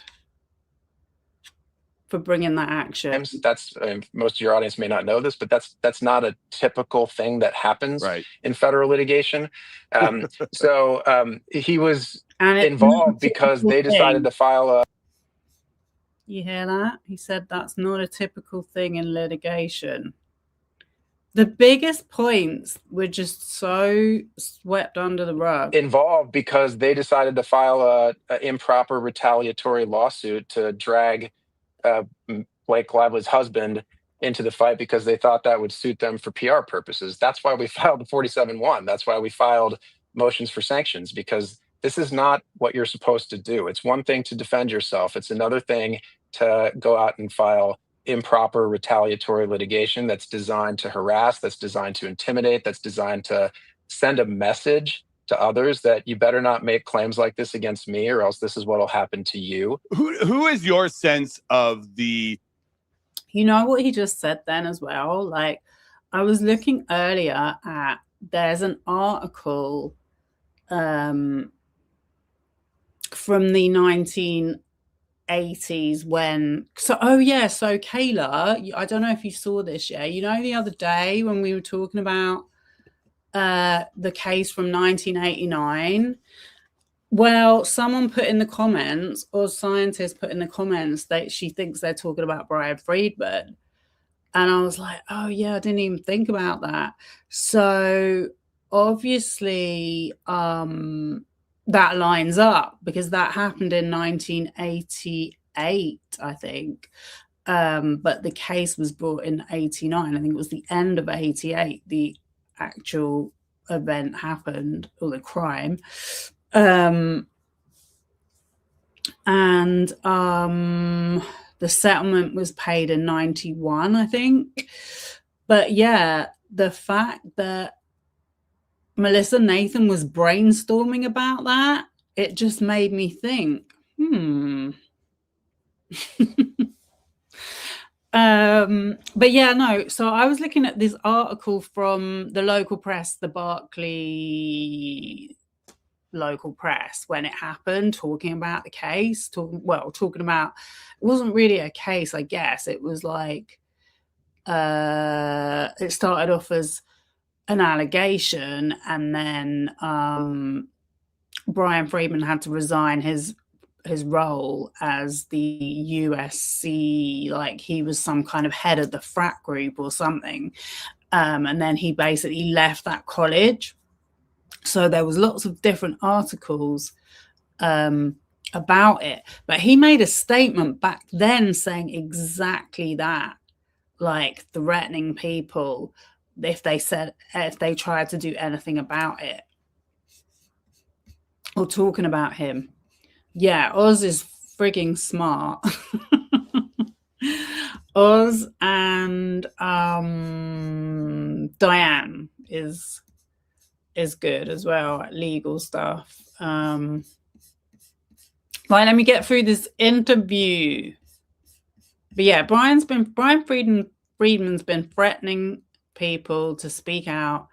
for bringing that action. That's most of your audience may not know this, but that's not a typical thing that happens in federal litigation. So he was involved because they decided to file a. You hear that? He said that's not a typical thing in litigation. The biggest points were just so swept under the rug. Involved because they decided to file a improper retaliatory lawsuit to drag Blake Lively's husband into the fight because they thought that would suit them for PR purposes. That's why we filed the 47-1. That's why we filed motions for sanctions, because this is not what you're supposed to do. It's one thing to defend yourself. It's another thing to go out and file improper retaliatory litigation that's designed to harass, that's designed to intimidate, that's designed to send a message to others that you better not make claims like this against me, or else this is what will happen to you. Who is your sense of the... You know what he just said then as well? Like, I was looking earlier at, there's an article from the 1980s when, so Kayla, I don't know if you saw this, you know, the other day when we were talking about the case from 1989, well, someone put in the comments, or scientists put in the comments, that she thinks they're talking about Brian Friedman. And I was like, oh yeah, I didn't even think about that. So obviously that lines up, because that happened in 1988, I think. But the case was brought in 89. I think it was the end of 88. The actual event happened, or the crime. The settlement was paid in 91, I think. But yeah, the fact that Melissa Nathan was brainstorming about that, it just made me think, but yeah, no. So I was looking at this article from the local press, the Berkeley local press, when it happened, talking about the case, talking about, it wasn't really a case, I guess. It was like, it started off as an allegation, and then Brian Friedman had to resign his role as the USC, like he was some kind of head of the frat group or something, and then he basically left that college. So there was lots of different articles about it, but he made a statement back then saying exactly that, like threatening people if they tried to do anything about it, or talking about him. Yeah, Oz is frigging smart. Oz and Diane is good as well at legal stuff. Right, let me get through this interview. But yeah, Brian Friedman's been threatening people to speak out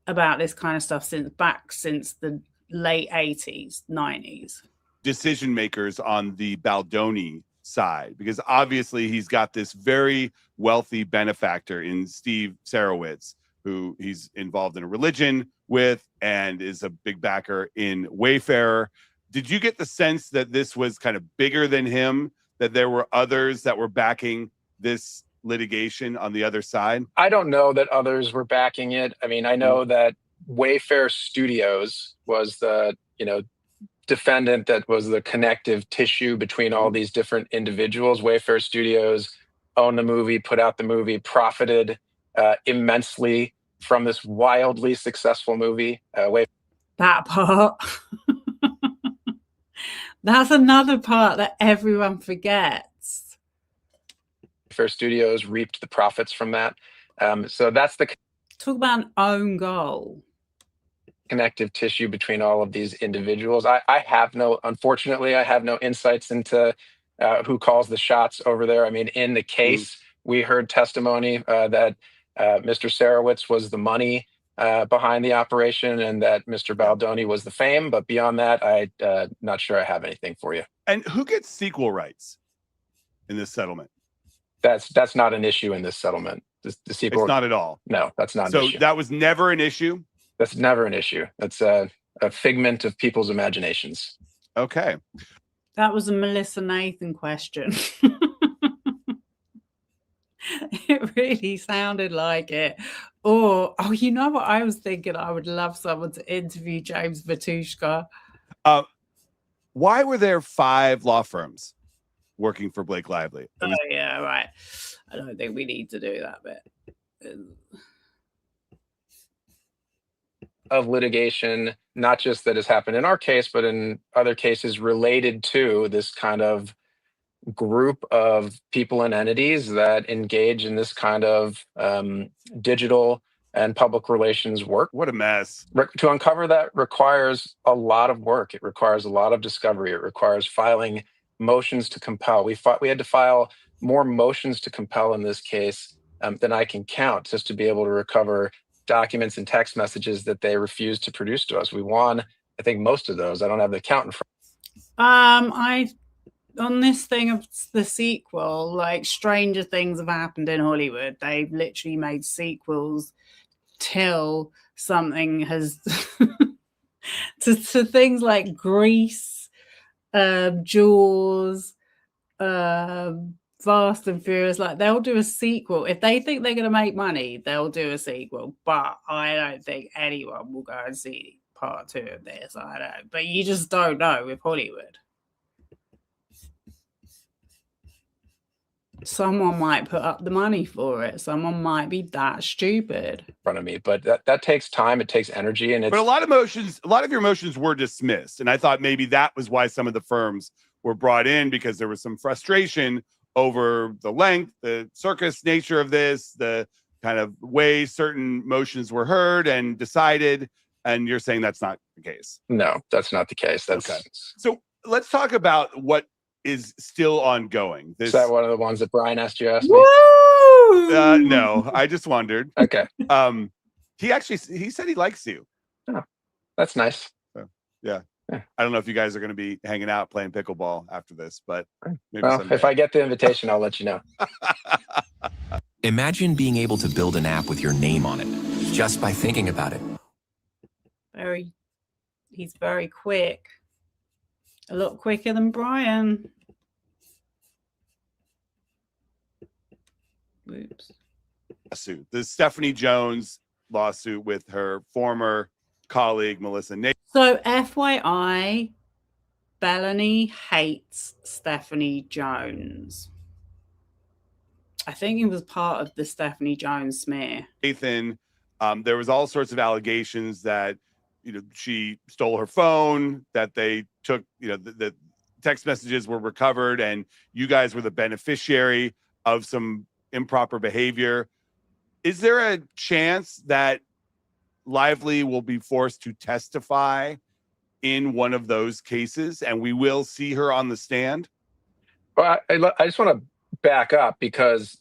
about this kind of stuff since the late 80s, 90s. Decision makers on the Baldoni side, because obviously he's got this very wealthy benefactor in Steve Sarowitz, who he's involved in a religion with and is a big backer in Wayfarer. Did you get the sense that this was kind of bigger than him, that there were others that were backing this litigation on the other side? I don't know that others were backing it. I mean, I know that Wayfarer Studios was the, defendant that was the connective tissue between all these different individuals. Wayfarer Studios owned the movie, put out the movie, profited immensely from this wildly successful movie. That part. That's another part that everyone forgets. Wayfarer Studios reaped the profits from that. So that's the Talk about an own goal. connective tissue between all of these individuals. Unfortunately, I have no insights into who calls the shots over there. I mean, in the case, we heard testimony that Mr. Sarowitz was the money behind the operation and that Mr. Baldoni was the fame. But beyond that, I'm not sure I have anything for you. And who gets sequel rights in this settlement? That's not an issue in this settlement. The sequel, it's not at all. No, that's not so an issue. That was never an issue? That's never an issue. That's a figment of people's imaginations. Okay. That was a Melissa Nathan question. It really sounded like it. Or, oh, you know what I was thinking? I would love someone to interview James Vatushka. Why were there 5 law firms working for Blake Lively? Oh, yeah, right. I don't think we need to do that bit. Of litigation, not just that has happened in our case, but in other cases related to this kind of group of people and entities that engage in this kind of digital and public relations work. What a mess. To uncover that requires a lot of work. It requires a lot of discovery. It requires filing motions to compel. We had to file more motions to compel in this case than I can count, just to be able to recover documents and text messages that they refused to produce to us. We won, I think, most of those. I don't have the count in front. On this thing of the sequel, like stranger things have happened in Hollywood. They've literally made sequels till something has to things like Grease, Jaws, Fast and Furious. Like, they'll do a sequel if they think they're going to make money. They'll do a sequel, but I don't think anyone will go and see part 2 of this. I don't, but you just don't know with Hollywood. Someone might put up the money for it. Someone might be that stupid. In front of me, but that takes time. It takes energy, and but a lot of your motions were dismissed, and I thought maybe that was why some of the firms were brought in, because there was some frustration over the length, the circus nature of this, the kind of way certain motions were heard and decided. And you're saying that's not the case? No, that's not the case. That's okay. So let's talk about what is still ongoing. Is that one of the ones that Brian asked you? No, I just wondered. Okay. He said he likes you. Oh, that's nice. So, yeah. I don't know if you guys are going to be hanging out playing pickleball after this, but maybe someday. If I get the invitation, I'll let you know. Imagine being able to build an app with your name on it just by thinking about it. He's very quick. A lot quicker than Brian. Oops. Lawsuit. The Stephanie Jones lawsuit with her former colleague, Melissa Nathan. So, FYI, Baldoni hates Stephanie Jones. I think he was part of the Stephanie Jones smear. Nathan, there was all sorts of allegations that she stole her phone, that they took, the text messages were recovered, and you guys were the beneficiary of some improper behavior. Is there a chance that Lively will be forced to testify in one of those cases, and we will see her on the stand? Well, I just want to back up, because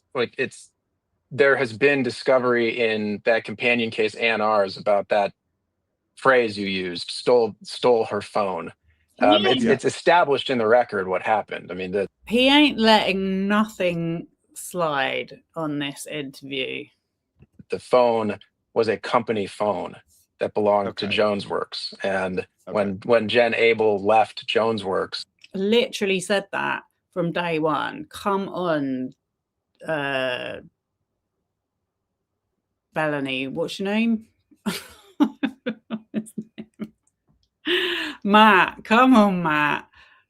there has been discovery in that companion case and ours about that phrase you used, stole her phone. It's established in the record what happened. I mean, he ain't letting nothing slide on this interview. The phone was a company phone that belonged to JonesWorks, and when Jen Abel left JonesWorks, literally said that from day one. Come on, Baldoni, what's your name? Matt, come on, Matt.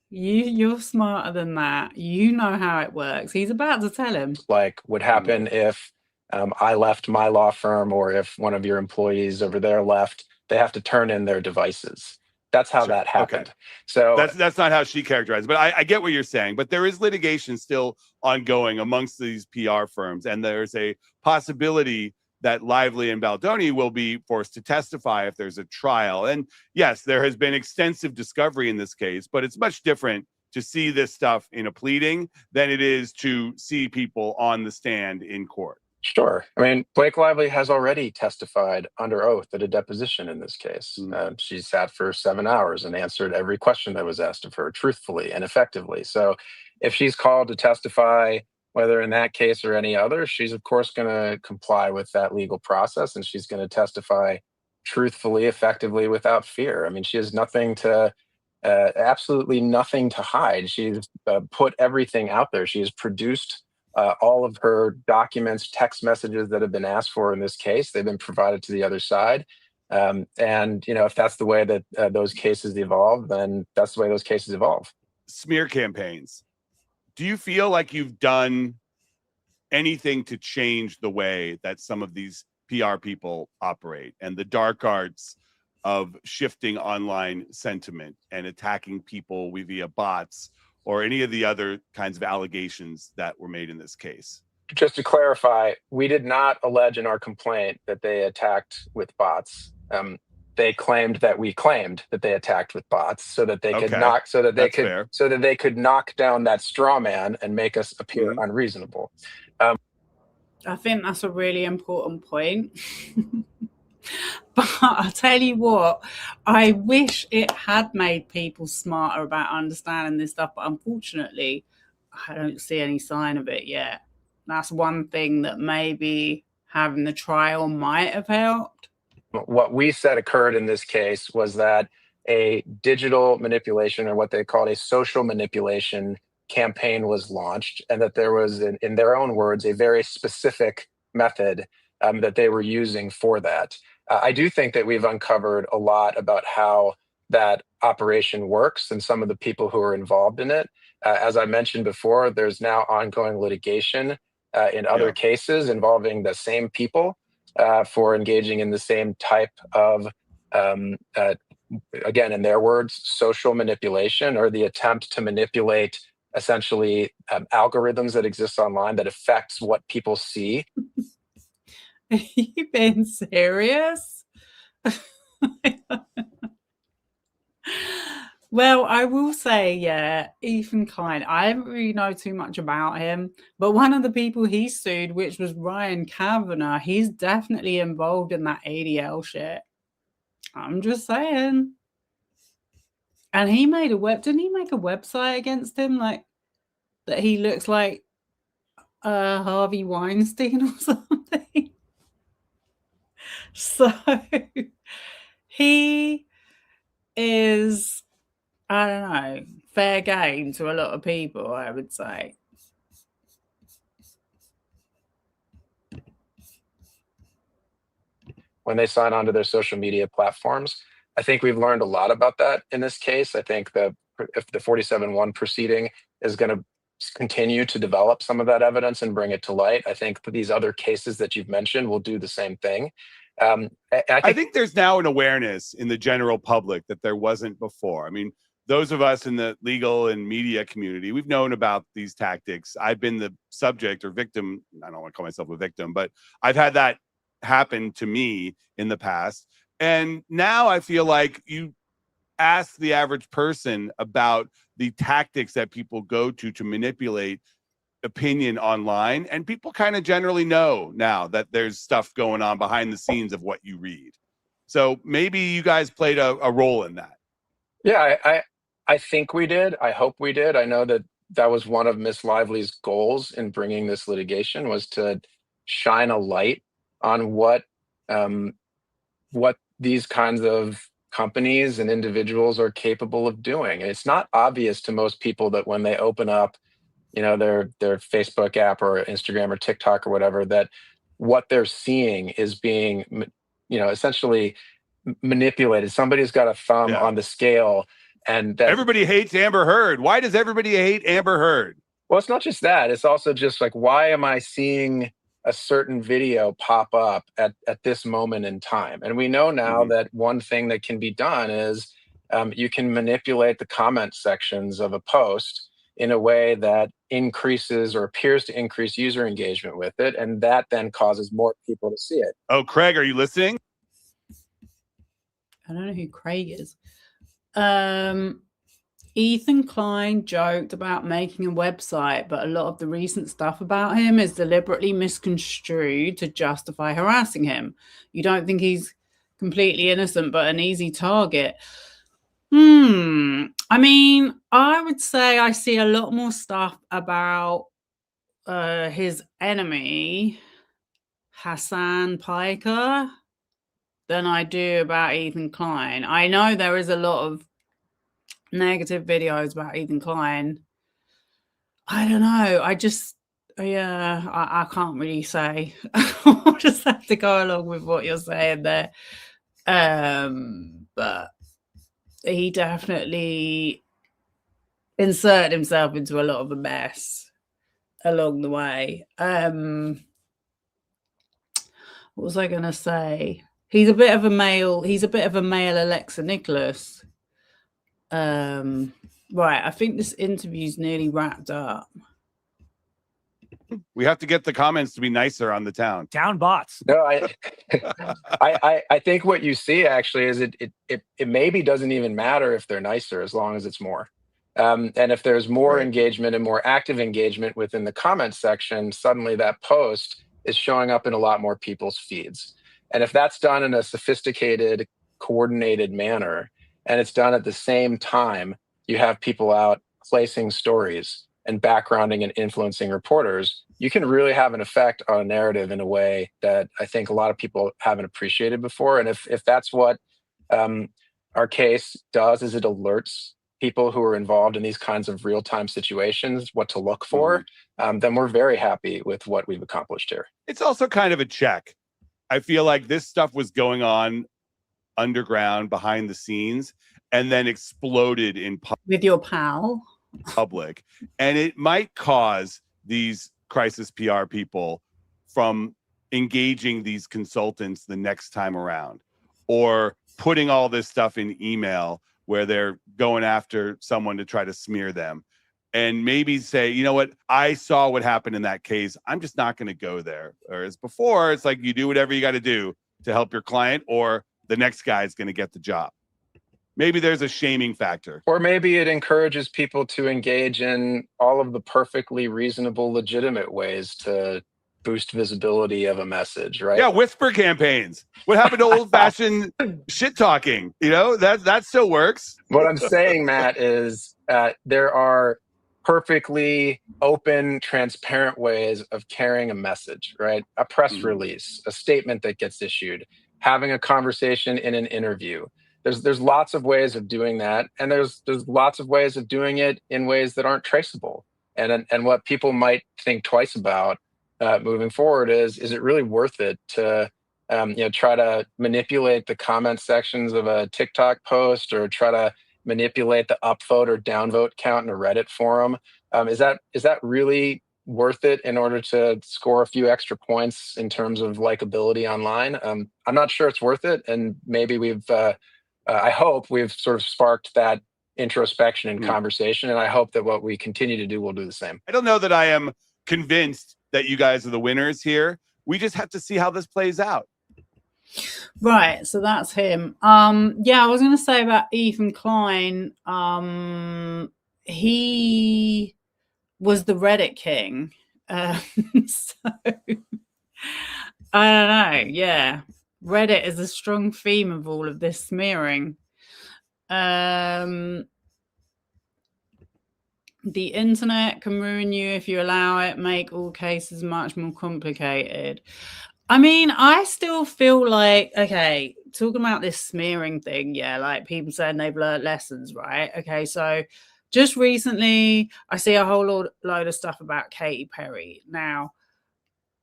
You're smarter than that. You know how it works. He's about to tell him. Like would happen if I left my law firm, or if one of your employees over there left, they have to turn in their devices. That's how that happened. Okay. So that's not how she characterized it, but I get what you're saying. But there is litigation still ongoing amongst these PR firms, and there's a possibility that Lively and Baldoni will be forced to testify if there's a trial. And yes, there has been extensive discovery in this case, but it's much different to see this stuff in a pleading than it is to see people on the stand in court. sure. I mean, Blake Lively has already testified under oath at a deposition in this case. She sat for 7 hours and answered every question that was asked of her truthfully and effectively. So if she's called to testify, whether in that case or any other, she's of course going to comply with that legal process, and she's going to testify truthfully, effectively, without fear. I mean, she has absolutely nothing to hide. She's put everything out there. She has produced all of her documents, text messages that have been asked for in this case. They've been provided to the other side. And, if that's the way that those cases evolve, then that's the way those cases evolve. Smear campaigns. Do you feel like you've done anything to change the way that some of these PR people operate and the dark arts of shifting online sentiment and attacking people via bots or any of the other kinds of allegations that were made in this case? Just to clarify, we did not allege in our complaint that they attacked with bots. They claimed that we claimed that they attacked with bots so that they could could knock down that straw man and make us appear unreasonable. I think that's a really important point. But I'll tell you what, I wish it had made people smarter about understanding this stuff, but unfortunately, I don't see any sign of it yet. That's one thing that maybe having the trial might have helped. What we said occurred in this case was that a digital manipulation, or what they called a social manipulation campaign, was launched, and that there was, in their own words, a very specific method that they were using for that. I do think that we've uncovered a lot about how that operation works and some of the people who are involved in it. As I mentioned before, there's now ongoing litigation in other cases involving the same people for engaging in the same type of, again, in their words, social manipulation, or the attempt to manipulate essentially algorithms that exist online that affects what people see. Are you being serious? Well, I will say, Ethan Klein, I don't really know too much about him, but one of the people he sued, which was Ryan Kavanagh, he's definitely involved in that ADL shit. I'm just saying. And he made didn't he make a website against him, like, that he looks like Harvey Weinstein or something? So he is, I don't know, fair game to a lot of people, I would say. When they sign on to their social media platforms, I think we've learned a lot about that in this case. I think that if the 47-1 proceeding is going to continue to develop some of that evidence and bring it to light, I think these other cases that you've mentioned will do the same thing. I think there's now an awareness in the general public that there wasn't before. I mean, those of us in the legal and media community, we've known about these tactics. I've been the subject or victim. I don't want to call myself a victim, but I've had that happen to me in the past. And now I feel like you ask the average person about the tactics that people go to manipulate opinion online, and people kind of generally know now that there's stuff going on behind the scenes of what you read. So maybe you guys played a role in that. Yeah, I think we did. I hope we did. I know that was one of Miss Lively's goals in bringing this litigation, was to shine a light on what these kinds of companies and individuals are capable of doing. And it's not obvious to most people that when they open up their Facebook app or Instagram or TikTok or whatever, that what they're seeing is being, essentially manipulated. Somebody's got a thumb on the scale, and that everybody hates Amber Heard. Why does everybody hate Amber Heard? Well, it's not just that. It's also just like, why am I seeing a certain video pop up at this moment in time. And we know now that one thing that can be done is you can manipulate the comment sections of a post in a way that increases or appears to increase user engagement with it. And that then causes more people to see it. Oh, Craig, are you listening? I don't know who Craig is. Ethan Klein joked about making a website, but a lot of the recent stuff about him is deliberately misconstrued to justify harassing him. You don't think he's completely innocent, but an easy target? I mean, I would say I see a lot more stuff about his enemy, Hassan Piker, than I do about Ethan Klein. I know there is a lot of negative videos about Ethan Klein. I don't know. I can't really say. I'll just have to go along with what you're saying there. But he definitely inserted himself into a lot of a mess along the way. What was I going to say? He's a bit of a male Alexa Nicholas. Right, I think this interview's nearly wrapped up. We have to get the comments to be nicer on the town. Down bots. No, I think what you see actually is it maybe doesn't even matter if they're nicer as long as it's more. And if there's more engagement and more active engagement within the comment section, suddenly that post is showing up in a lot more people's feeds. And if that's done in a sophisticated, coordinated manner, and it's done at the same time, you have people out placing stories and backgrounding and influencing reporters, you can really have an effect on a narrative in a way that I think a lot of people haven't appreciated before. And if that's what our case does, is it alerts people who are involved in these kinds of real-time situations what to look for, then we're very happy with what we've accomplished here. It's also kind of a check. I feel like this stuff was going on underground behind the scenes and then exploded in with your pal public, and it might cause these crisis PR people from engaging these consultants the next time around, or putting all this stuff in email where they're going after someone to try to smear them, and maybe say, you know what, I saw what happened in that case, I'm just not going to go there. Whereas before, it's like you do whatever you got to do to help your client, or the next guy is going to get the job. Maybe there's a shaming factor. Or maybe it encourages people to engage in all of the perfectly reasonable, legitimate ways to boost visibility of a message, right? Yeah, whisper campaigns. What happened to old-fashioned shit talking? You know, that still works. What I'm saying, Matt, is there are perfectly open, transparent ways of carrying a message, right? A press release, a statement that gets issued, having a conversation in an interview. There's lots of ways of doing that, and there's lots of ways of doing it in ways that aren't traceable. And what people might think twice about moving forward is it really worth it to try to manipulate the comment sections of a TikTok post, or try to manipulate the upvote or downvote count in a Reddit forum? Is that really worth it in order to score a few extra points in terms of likability online? I'm not sure it's worth it, and maybe I hope we've sort of sparked that introspection and conversation, and I hope that what we continue to do will do the same. I don't know that I am convinced that you guys are the winners here. We just have to see how this plays out. Right, so that's him. Yeah, I was going to say about Ethan Klein. He was the Reddit king. So I don't know. Yeah, Reddit is a strong theme of all of this smearing. The internet can ruin you if you allow it, make all cases much more complicated. I mean, I still feel like, okay, talking about this smearing thing, yeah, like people saying they've learned lessons, right? Okay, so just recently, I see a whole load of stuff about Katy Perry. Now,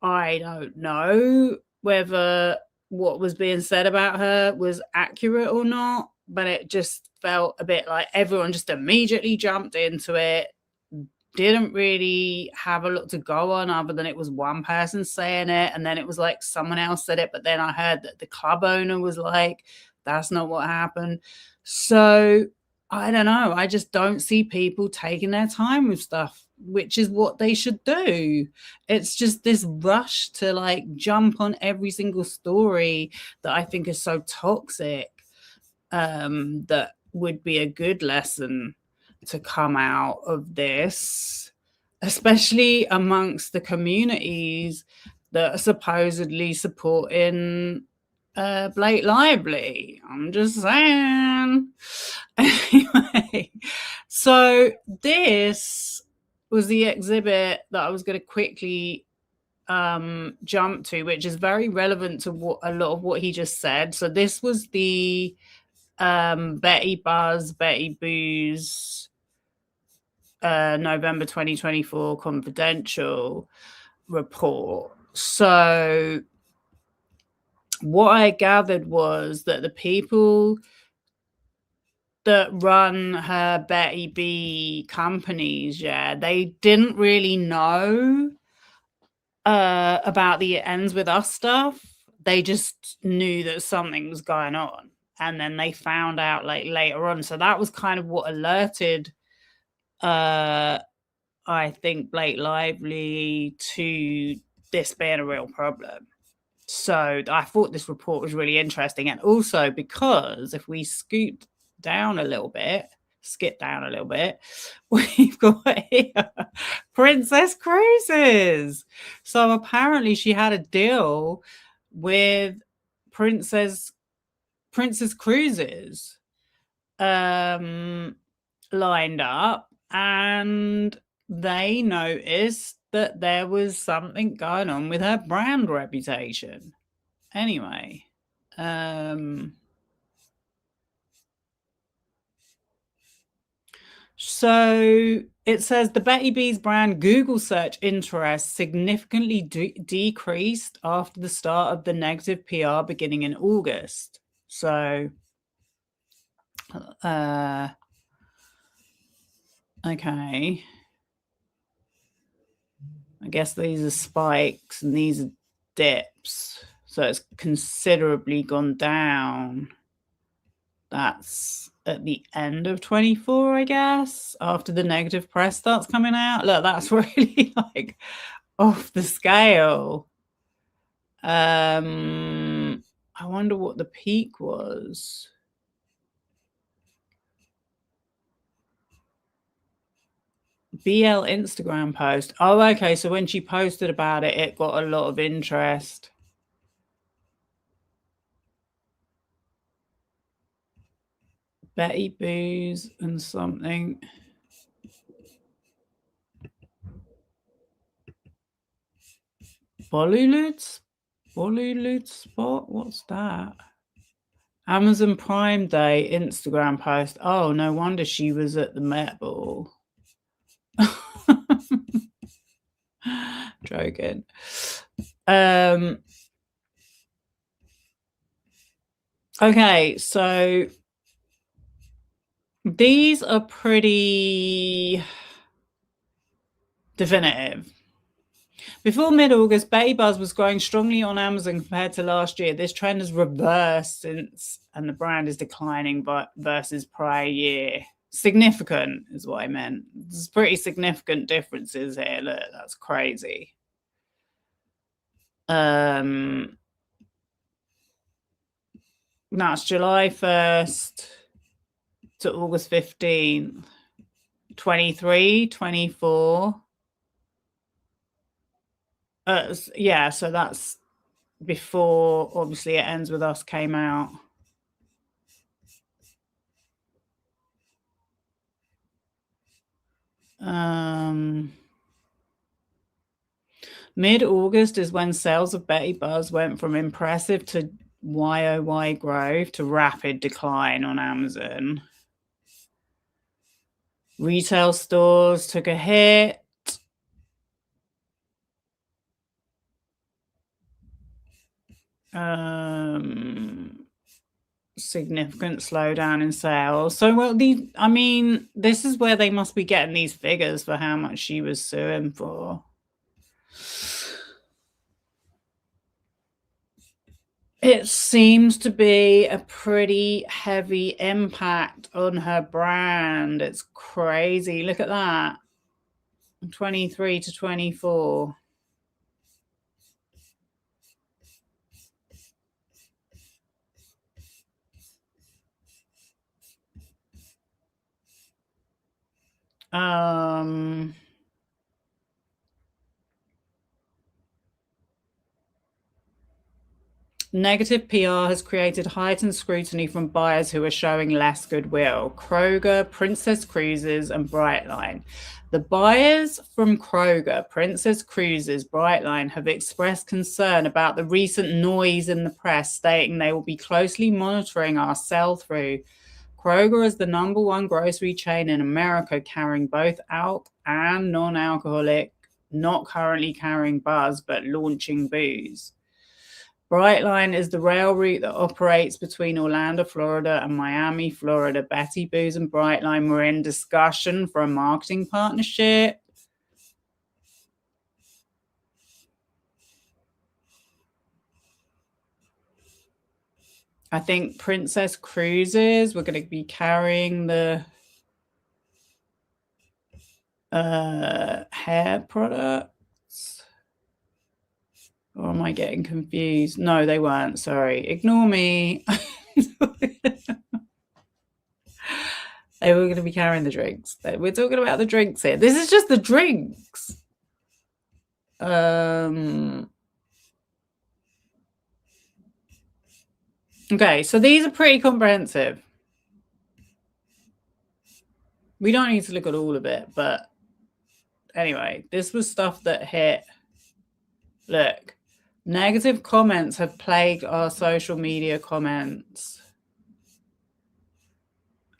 I don't know whether what was being said about her was accurate or not, but it just felt a bit like everyone just immediately jumped into it, didn't really have a lot to go on other than it was one person saying it, and then it was like someone else said it, but then I heard that the club owner was like, that's not what happened. So I don't know. I just don't see people taking their time with stuff, which is what they should do. It's just this rush to like jump on every single story that I think is so toxic, that would be a good lesson to come out of this, especially amongst the communities that are supposedly supporting Blake Lively. I'm just saying. Anyway, so this was the exhibit that I was going to quickly jump to, which is very relevant to what a lot of what he just said. So this was the Betty Buzz, Betty Boo's November 2024 confidential report. So what I gathered was that the people that run her Betty B companies, they didn't really know about the ends with us stuff. They just knew that something was going on, and then they found out like later on. So that was kind of what alerted I think Blake Lively to this being a real problem. So I thought this report was really interesting, and also because if we skip down a little bit, we've got here Princess Cruises. So apparently she had a deal with Princess Cruises lined up, and they noticed that there was something going on with her brand reputation. Anyway, so it says the Betty B's brand Google search interest significantly decreased after the start of the negative PR beginning in August. So, okay. I guess these are spikes and these are dips. So it's considerably gone down. That's at the end of 24, I guess, after the negative press starts coming out. Look, that's really like off the scale. I wonder what the peak was. BL Instagram post. Oh, okay. So when she posted about it, it got a lot of interest. Betty Booze and something. Bollywood spot? What's that? Amazon Prime Day Instagram post. Oh, no wonder she was at the Met Ball. Joking. Okay, so these are pretty definitive. Before mid-August, Betty Buzz was growing strongly on Amazon compared to last year. This trend has reversed since, and the brand is declining versus prior year. Significant is what I meant. There's pretty significant differences here. Look, that's crazy. That's July 1st to August 15th, 23, 24. Yeah, so that's before, obviously, It Ends With Us came out. Mid-August is when sales of Betty Buzz went from impressive to YOY growth to rapid decline on Amazon. Retail stores took a hit. significant slowdown in sales. So, well, this is where they must be getting these figures for how much she was suing for. It seems to be a pretty heavy impact on her brand. It's crazy. Look at that. 23 to 24. Negative PR has created heightened scrutiny from buyers who are showing less goodwill. Kroger, Princess Cruises, and Brightline. The buyers from Kroger, Princess Cruises, Brightline have expressed concern about the recent noise in the press, stating they will be closely monitoring our sell-through. Kroger is the #1 grocery chain in America, carrying both alc and non-alcoholic, not currently carrying buzz, but launching booze. Brightline is the rail route that operates between Orlando, Florida and Miami, Florida. Betty Booz and Brightline were in discussion for a marketing partnership. I think Princess Cruises, we're going to be carrying the hair products. Or am I getting confused? No, they weren't. Sorry. Ignore me. They were going to be carrying the drinks. We're talking about the drinks here. This is just the drinks. Okay, so these are pretty comprehensive. We don't need to look at all of it, but anyway, this was stuff that hit. Look, negative comments have plagued our social media comments.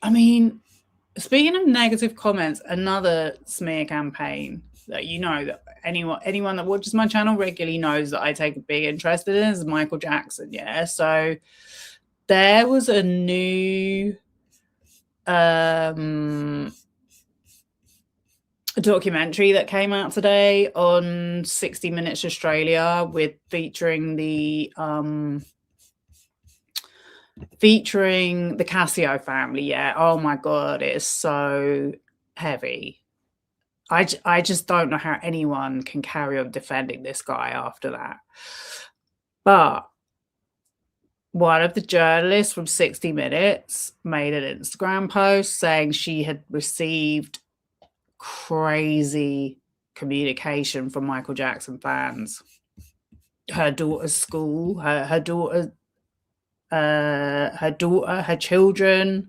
I mean, speaking of negative comments, another smear campaign that that anyone that watches my channel regularly knows that I take a big interest in is Michael Jackson. Yeah, so there was a new documentary that came out today on 60 Minutes Australia featuring the Casio family. Yeah, oh my god, it is so heavy. I just don't know how anyone can carry on defending this guy after that. But one of the journalists from 60 Minutes made an Instagram post saying she had received crazy communication from Michael Jackson fans. Her daughter's school, her children,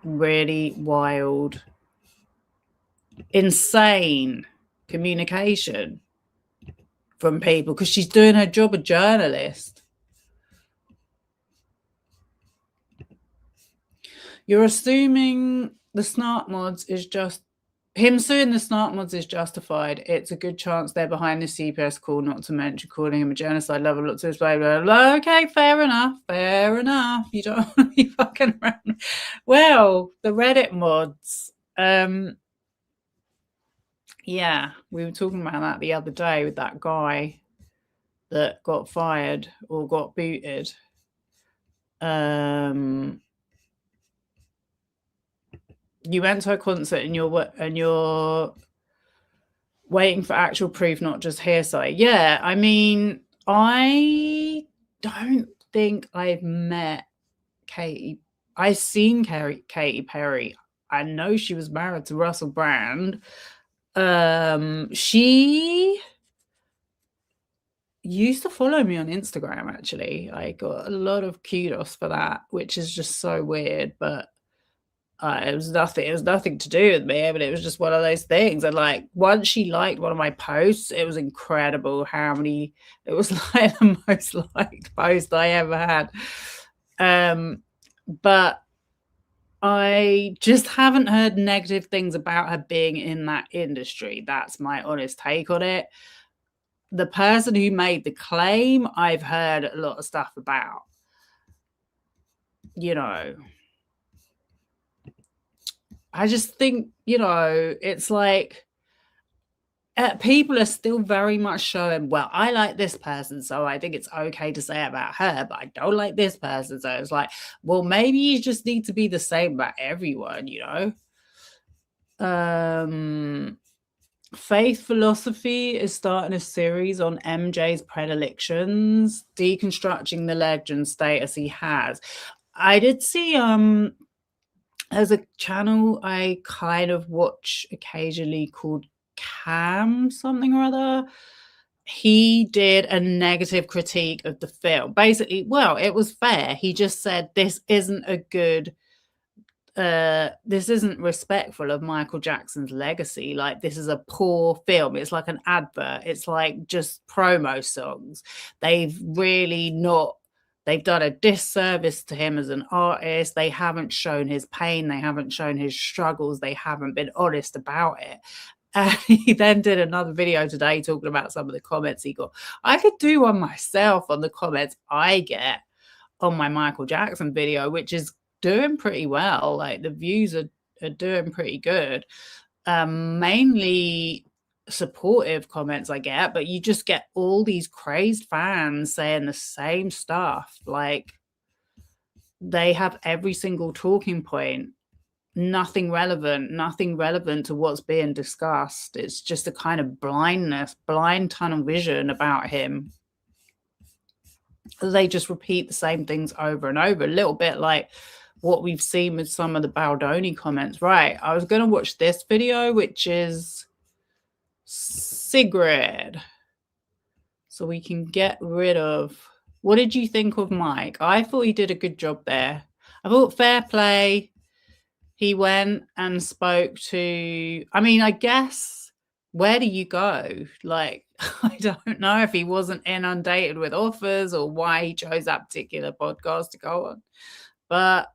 really wild, insane communication from people because she's doing her job, a journalist. You're assuming the snark mods is just him suing the snark mods is justified. It's a good chance they're behind the CPS call, not to mention calling him a genocide lover. Look to this way. Okay, fair enough. You don't want to be fucking around. Well, the Reddit mods. Yeah, we were talking about that the other day with that guy that got fired or got booted. You went to a concert and you're waiting for actual proof, not just hearsay. Yeah, I mean, I don't think I've met Katy. I've seen Katy Perry. I know she was married to Russell Brand. She used to follow me on Instagram, actually. I got a lot of kudos for that, which is just so weird, but it was nothing to do with me, but it was just one of those things. And like once she liked one of my posts, it was incredible how many. It was like the most liked post I ever had. But I just haven't heard negative things about her being in that industry. That's my honest take on it. the person who made the claim, I've heard a lot of stuff about. You know, I just think, you know, it's like people are still very much showing, well, I like this person, so I think it's okay to say about her, but I don't like this person. So it's like, well, maybe you just need to be the same about everyone, you know? Faith Philosophy is starting a series on MJ's predilections, deconstructing the legend status he has. I did see there's a channel I kind of watch occasionally called Cam something or other. He did a negative critique of the film. Basically, well, it was fair. He just said this isn't a good this isn't respectful of Michael Jackson's legacy. Like, this is a poor film. It's like an advert. It's like just promo songs. They've done a disservice to him as an artist. They haven't shown his pain. They haven't shown his struggles. They haven't been honest about it. And he then did another video today talking about some of the comments he got. I could do one myself on the comments I get on my Michael Jackson video, which is doing pretty well. Like, the views are doing pretty good. Mainly supportive comments I get, but you just get all these crazed fans saying the same stuff. Like, they have every single talking point, nothing relevant to what's being discussed. It's just a kind of blind tunnel vision about him. They just repeat the same things over and over, a little bit like what we've seen with some of the Baldoni comments. Right, I was going to watch this video, which is Sigrid, so we can get rid of. What did you think of Mike? I thought he did a good job there. I thought fair play. He went and spoke to, I mean, I guess, where do you go? Like, I don't know if he wasn't inundated with offers or why he chose that particular podcast to go on. But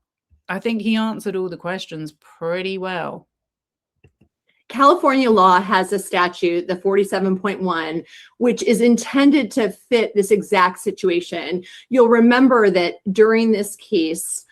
I think he answered all the questions pretty well. California law has a statute, the 47.1, which is intended to fit this exact situation. You'll remember that during this case,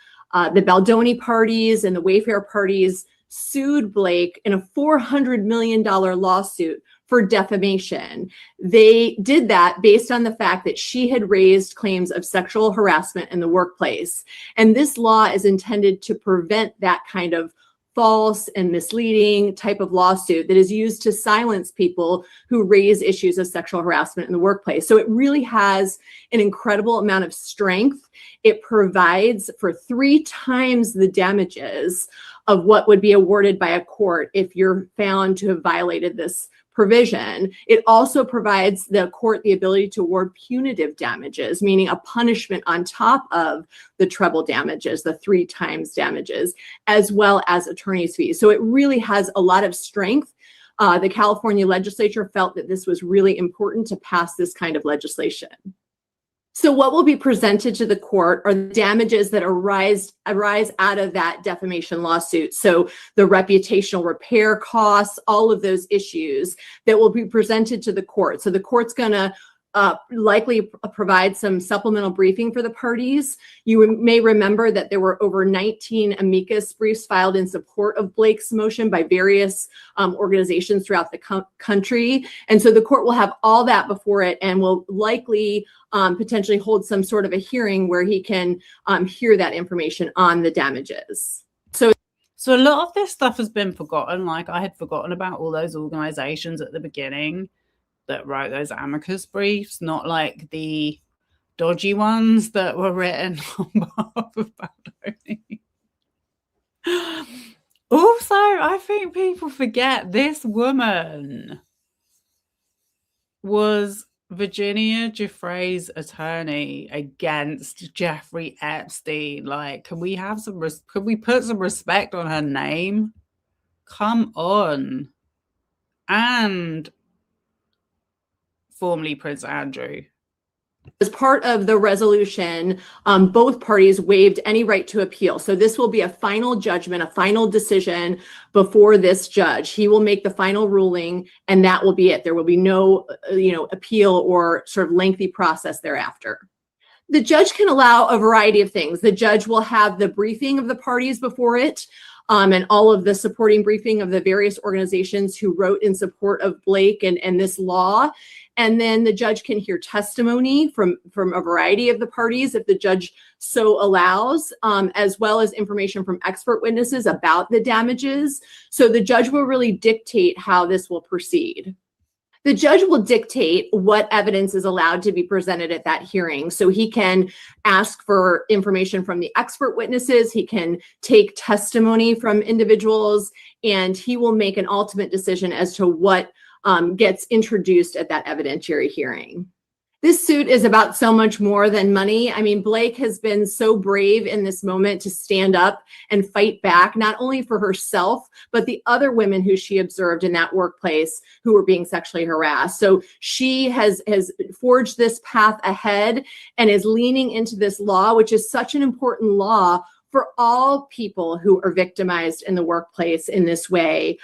the Baldoni parties and the Wayfarer parties sued Blake in a $400 million lawsuit for defamation. They did that based on the fact that she had raised claims of sexual harassment in the workplace. And this law is intended to prevent that kind of false and misleading type of lawsuit that is used to silence people who raise issues of sexual harassment in the workplace. So it really has an incredible amount of strength. It provides for 3 times the damages of what would be awarded by a court if you're found to have violated this provision. It also provides the court the ability to award punitive damages, meaning a punishment on top of the treble damages, the 3 times damages, as well as attorney's fees. So it really has a lot of strength. The California legislature felt that this was really important to pass this kind of legislation. So what will be presented to the court are the damages that arise out of that defamation lawsuit. So the reputational repair costs, all of those issues that will be presented to the court. So the court's going to likely provide some supplemental briefing for the parties. You may remember that there were over 19 amicus briefs filed in support of Blake's motion by various organizations throughout the country. And so the court will have all that before it and will likely potentially hold some sort of a hearing where he can hear that information on the damages. So a lot of this stuff has been forgotten. Like, I had forgotten about all those organizations at the beginning that wrote those amicus briefs, not like the dodgy ones that were written on behalf of Baldoni. Also, I think people forget this woman was Virginia Giuffre's attorney against Jeffrey Epstein. Like, can we put some respect on her name? Come on. And formerly Prince Andrew. As part of the resolution, both parties waived any right to appeal. So this will be a final judgment, a final decision before this judge. He will make the final ruling, and that will be it. There will be no, appeal or sort of lengthy process thereafter. The judge can allow a variety of things. The judge will have the briefing of the parties before it, and all of the supporting briefing of the various organizations who wrote in support of Blake and this law. And then the judge can hear testimony from a variety of the parties if the judge so allows, as well as information from expert witnesses about the damages. So the judge will really dictate how this will proceed. The judge will dictate what evidence is allowed to be presented at that hearing. So he can ask for information from the expert witnesses, he can take testimony from individuals, and he will make an ultimate decision as to what gets introduced at that evidentiary hearing. This suit is about so much more than money. I mean, Blake has been so brave in this moment to stand up and fight back, not only for herself, but the other women who she observed in that workplace who were being sexually harassed. So she has forged this path ahead and is leaning into this law, which is such an important law for all people who are victimized in the workplace in this way.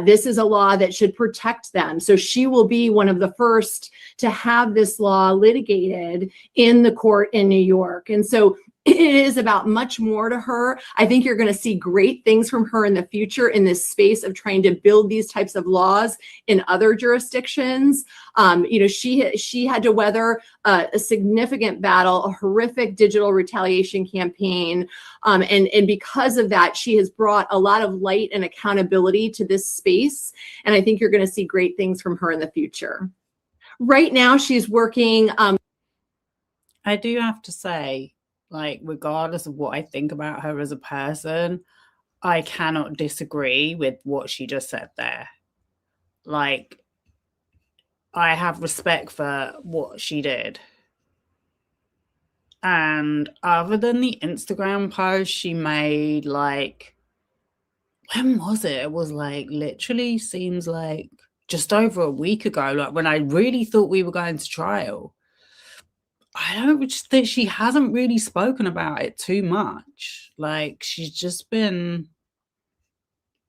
This is a law that should protect them. So she will be one of the first to have this law litigated in the court in New York. And so it is about much more to her. I think you're going to see great things from her in the future in this space of trying to build these types of laws in other jurisdictions. She had to weather a significant battle, a horrific digital retaliation campaign. And because of that, she has brought a lot of light and accountability to this space. And I think you're going to see great things from her in the future. Right now, she's working. I do have to say, regardless of what I think about her as a person, I cannot disagree with what she just said there. I have respect for what she did. And other than the Instagram post she made, when was it? It was literally seems like just over a week ago, when I really thought we were going to trial. I don't just think she hasn't really spoken about it too much. She's just been,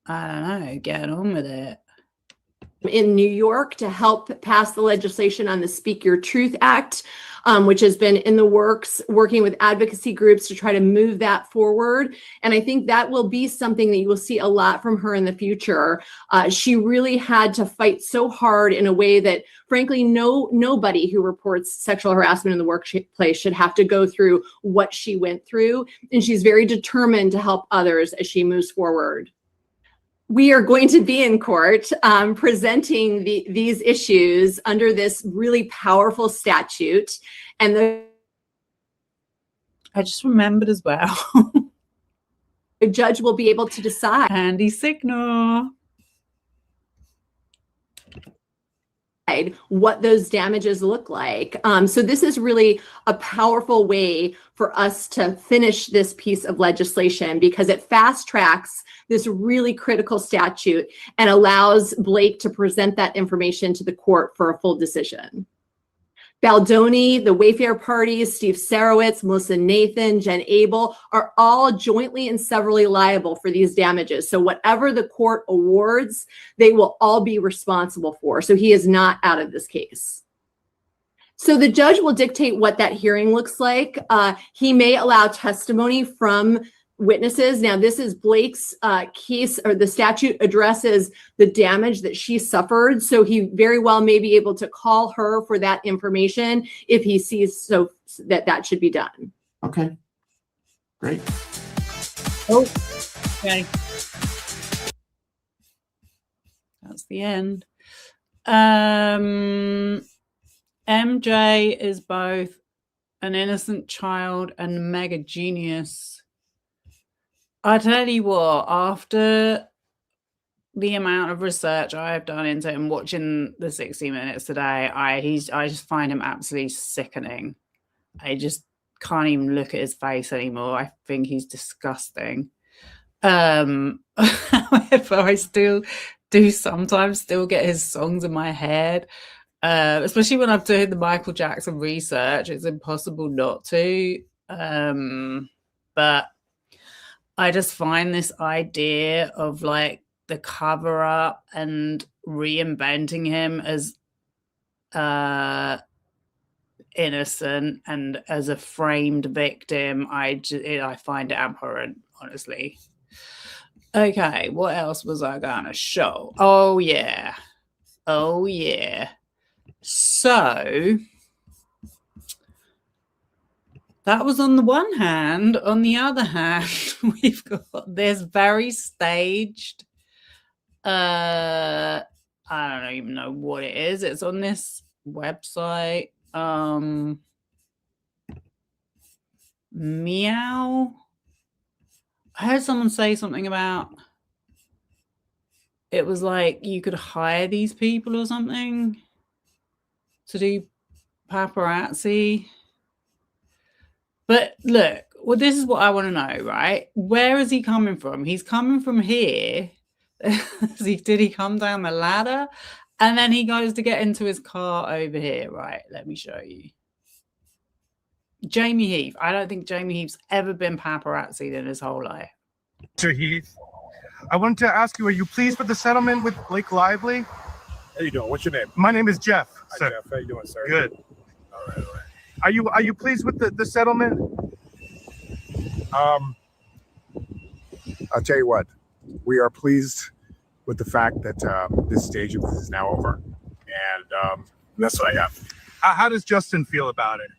I don't know, getting on with it. In New York to help pass the legislation on the Speak Your Truth Act, which has been in the works, working with advocacy groups to try to move that forward. And I think that will be something that you will see a lot from her in the future. She really had to fight so hard in a way that, frankly, nobody who reports sexual harassment in the workplace should have to go through what she went through. And she's very determined to help others as she moves forward. We are going to be in court presenting these issues under this really powerful statute. And I just remembered as well. The judge will be able to decide. Handy signal. What those damages look like. So this is really a powerful way for us to finish this piece of legislation because it fast tracks this really critical statute and allows Blake to present that information to the court for a full decision. Baldoni, the Wayfarer parties, Steve Sarowitz, Melissa Nathan, Jen Abel are all jointly and severally liable for these damages. So whatever the court awards, they will all be responsible for. So he is not out of this case. So the judge will dictate what that hearing looks like. He may allow testimony from witnesses. Now, this is Blake's case, or the statute addresses the damage that she suffered. So he very well may be able to call her for that information if he sees so that should be done. Okay, great. Oh, okay. That's the end. MJ is both an innocent child and mega genius. I tell you what, after the amount of research I have done into him, watching the 60 Minutes today, I just find him absolutely sickening. I just can't even look at his face anymore. I think he's disgusting. However, I still do sometimes still get his songs in my head. Especially when I've done the Michael Jackson research, it's impossible not to. But I just find this idea of like the cover up and reinventing him as innocent and as a framed victim, I find it abhorrent, honestly. Okay, what else was I gonna show? Oh yeah. So that was on the one hand. On the other hand, we've got this very staged I don't even know what it is. It's on this website. Meow. I heard someone say something about it was like you could hire these people or something to do paparazzi. But look, well, this is what I want to know, right? Where is he coming from? He's coming from here. Did he come down the ladder? And then he goes to get into his car over here, right? Let me show you. Jamie Heath. I don't think Jamie Heath's ever been paparazzied in his whole life. Mr. Heath, I wanted to ask you, are you pleased with the settlement with Blake Lively? How you doing? What's your name? My name is Jeff. Hi, Sir. Jeff. How you doing, sir? Good. All right. Are you pleased with the settlement? I'll tell you what. We are pleased with the fact that this stage of this is now over, and that's what I have. How does Justin feel about it?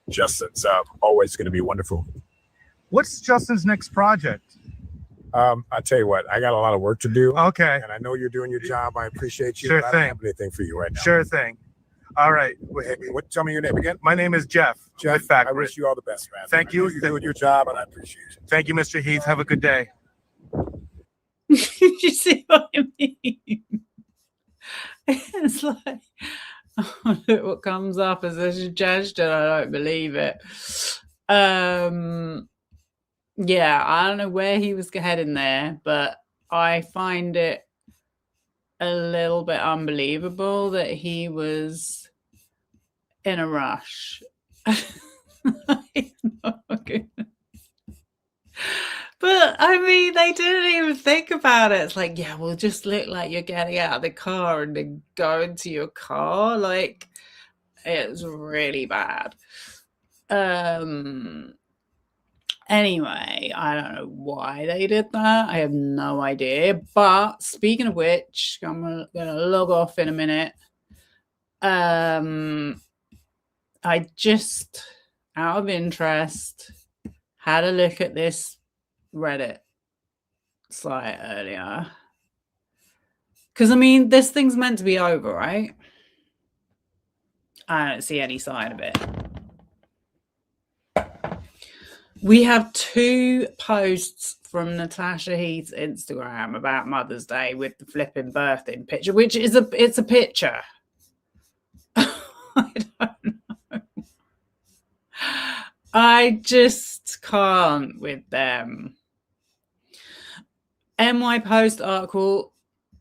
Justin's always going to be wonderful. What's Justin's next project? I'll tell you what. I got a lot of work to do. Okay. And I know you're doing your job. I appreciate you. Sure but I thing. don't have anything for you right now. Sure thing. All right. Tell me your name again. My name is Jeff. Jeff, I wish you all the best, man. Thank you. You're doing your job, and I appreciate it. Thank you, Mr. Heath. Have a good day. You see what I mean? It's like, oh, look what comes up as a suggestion. I don't believe it. Yeah, I don't know where he was heading there, but I find it a little bit unbelievable that he was in a rush. But I mean, they didn't even think about it. It's like, yeah, well, just look like you're getting out of the car and then go into your car. Like, it's really bad. Anyway, I don't know why they did that. I have no idea. But speaking of which, I'm gonna log off in a minute. I just, out of interest, had a look at this Reddit site earlier. Because, I mean, this thing's meant to be over, right? I don't see any sign of it. We have 2 posts from Natasha Heath's Instagram about Mother's Day with the flipping birthing picture, which is it's a picture. I don't know. I just can't with them. NY Post article,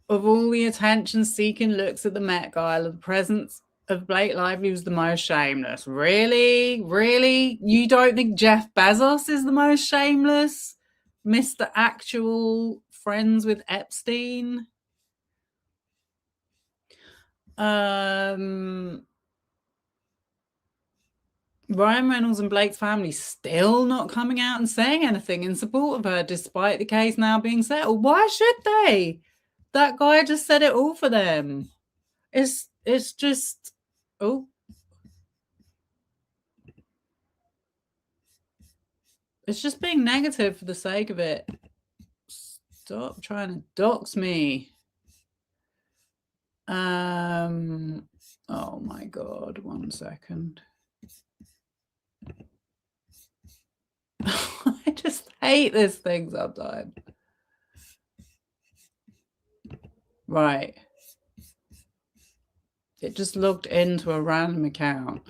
of all the attention-seeking looks at the Met Gala, the presence of Blake Lively was the most shameless. Really? Really? You don't think Jeff Bezos is the most shameless? Mr. Actual friends with Epstein? Ryan Reynolds and Blake's family still not coming out and saying anything in support of her, despite the case now being settled. Why should they? That guy just said it all for them. It's just, oh. It's just being negative for the sake of it. Stop trying to dox me. Oh my God, 1 second. I just hate this thing sometimes. Right. It just logged into a random account.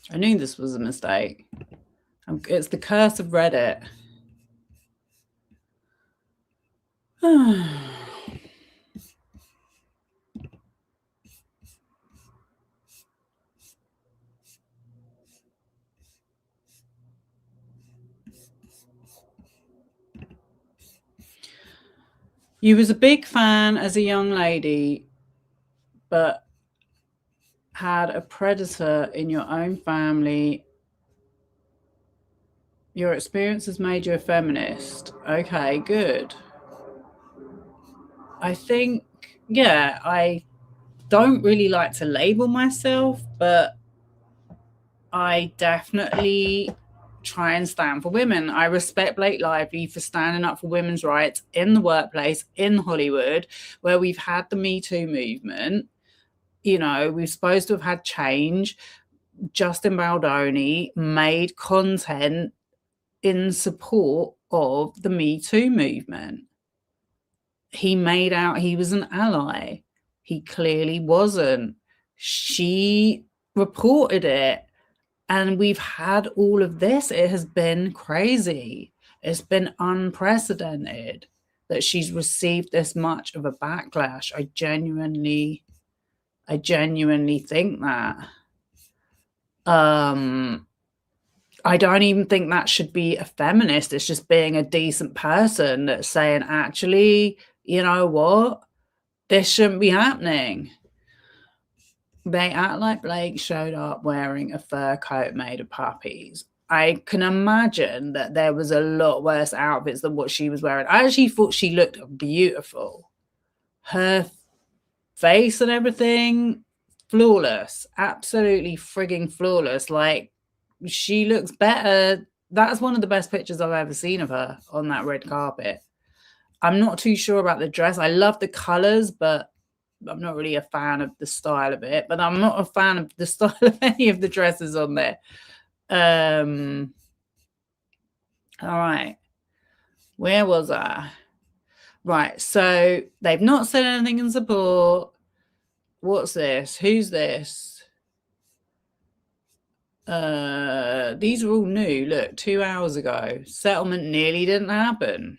I knew this was a mistake. I'm It's the curse of Reddit. You was a big fan as a young lady, but had a predator in your own family. Your experience has made you a feminist. Okay, good. I think, yeah, I don't really like to label myself, but I definitely try and stand for women. I respect Blake Lively for standing up for women's rights in the workplace, in Hollywood, where we've had the Me Too movement. You know, we're supposed to have had change. Justin Baldoni made content in support of the Me Too movement. He made out he was an ally. He clearly wasn't. She reported it. And we've had all of this. It has been crazy. It's been unprecedented that she's received this much of a backlash. I genuinely think that. I don't even think that should be a feminist. It's just being a decent person that's saying, actually, you know what? This shouldn't be happening. They act like Blake showed up wearing a fur coat made of puppies. I can imagine that there was a lot worse outfits than what she was wearing. I actually thought she looked beautiful. Her face and everything, flawless. Absolutely frigging flawless. Like, she looks better. That's one of the best pictures I've ever seen of her on that red carpet. I'm not too sure about the dress. I love the colors, but I'm not really a fan of the style of it. But I'm not a fan of the style of any of the dresses on there. All right. Where was I? Right. So they've not said anything in support. What's this? Who's this? These are all new. Look, 2 hours ago. Settlement nearly didn't happen.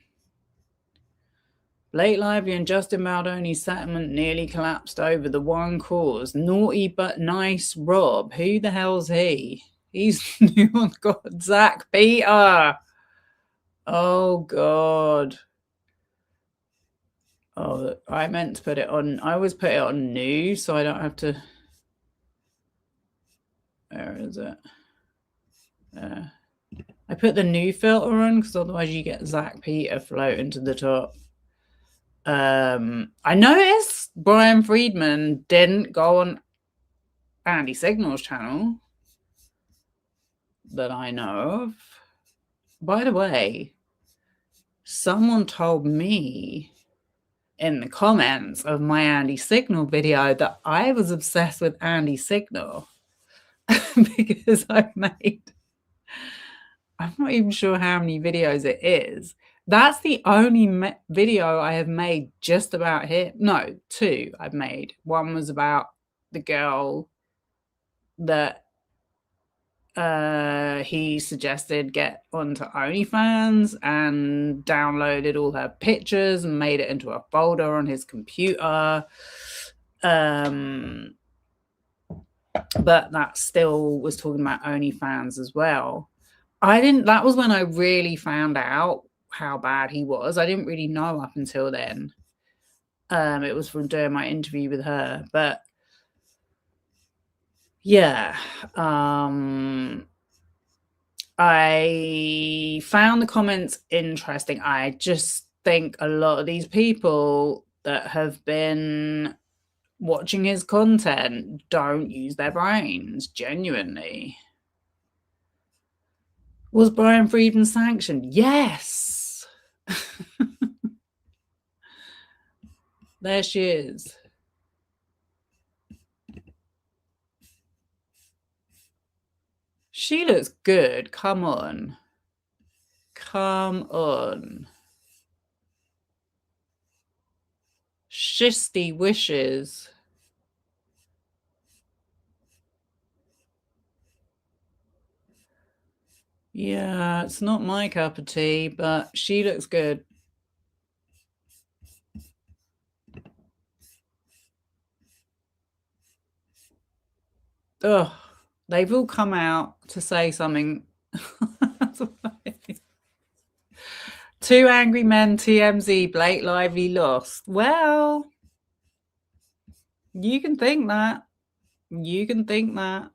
Blake Lively and Justin Baldoni's settlement nearly collapsed over the one cause. Naughty but nice Rob. Who the hell's he? He's new on God. Zach Peter. Oh, God. Oh, I meant to put it on. I always put it on new so I don't have to. Where is it? I put the new filter on because otherwise you get Zach Peter floating to the top. I noticed Brian Friedman didn't go on Andy Signal's channel that I know of. By the way, someone told me in the comments of my Andy Signal video that I was obsessed with Andy Signal because I'm not even sure how many videos it is. That's the only video I have made just about him. No, 2 I've made. One was about the girl that he suggested get onto OnlyFans and downloaded all her pictures and made it into a folder on his computer. But that still was talking about OnlyFans as well. That was when I really found out how bad he was. I didn't really know up until then. It was from doing my interview with her, but yeah, I found the comments interesting. I just think a lot of these people that have been watching his content don't use their brains, genuinely. Was Brian Friedman sanctioned? Yes. There she is. She looks good. Come on. Come on. Shisty wishes. Yeah, it's not my cup of tea, but she looks good. Ugh, they've all come out to say something. Two angry men, TMZ, Blake Lively lost. Well, you can think that. You can think that.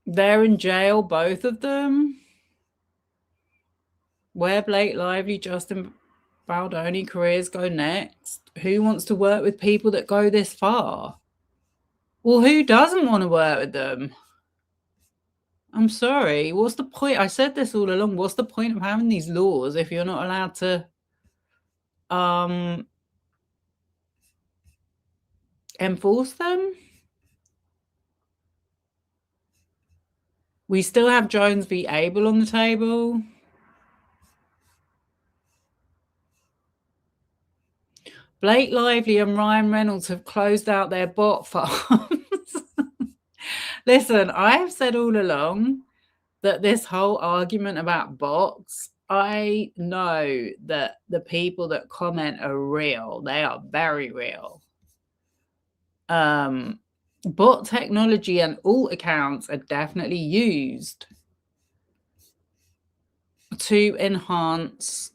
They're in jail, both of them. Where Blake Lively, Justin Baldoni careers go next? Who wants to work with people that go this far? Well, who doesn't want to work with them? I'm sorry. What's the point? I said this all along. What's the point of having these laws if you're not allowed to enforce them? We still have Jones v. Abel on the table. Blake Lively and Ryan Reynolds have closed out their bot farms. Listen, I have said all along that this whole argument about bots, I know that the people that comment are real. They are very real. Bot technology and alt accounts are definitely used to enhance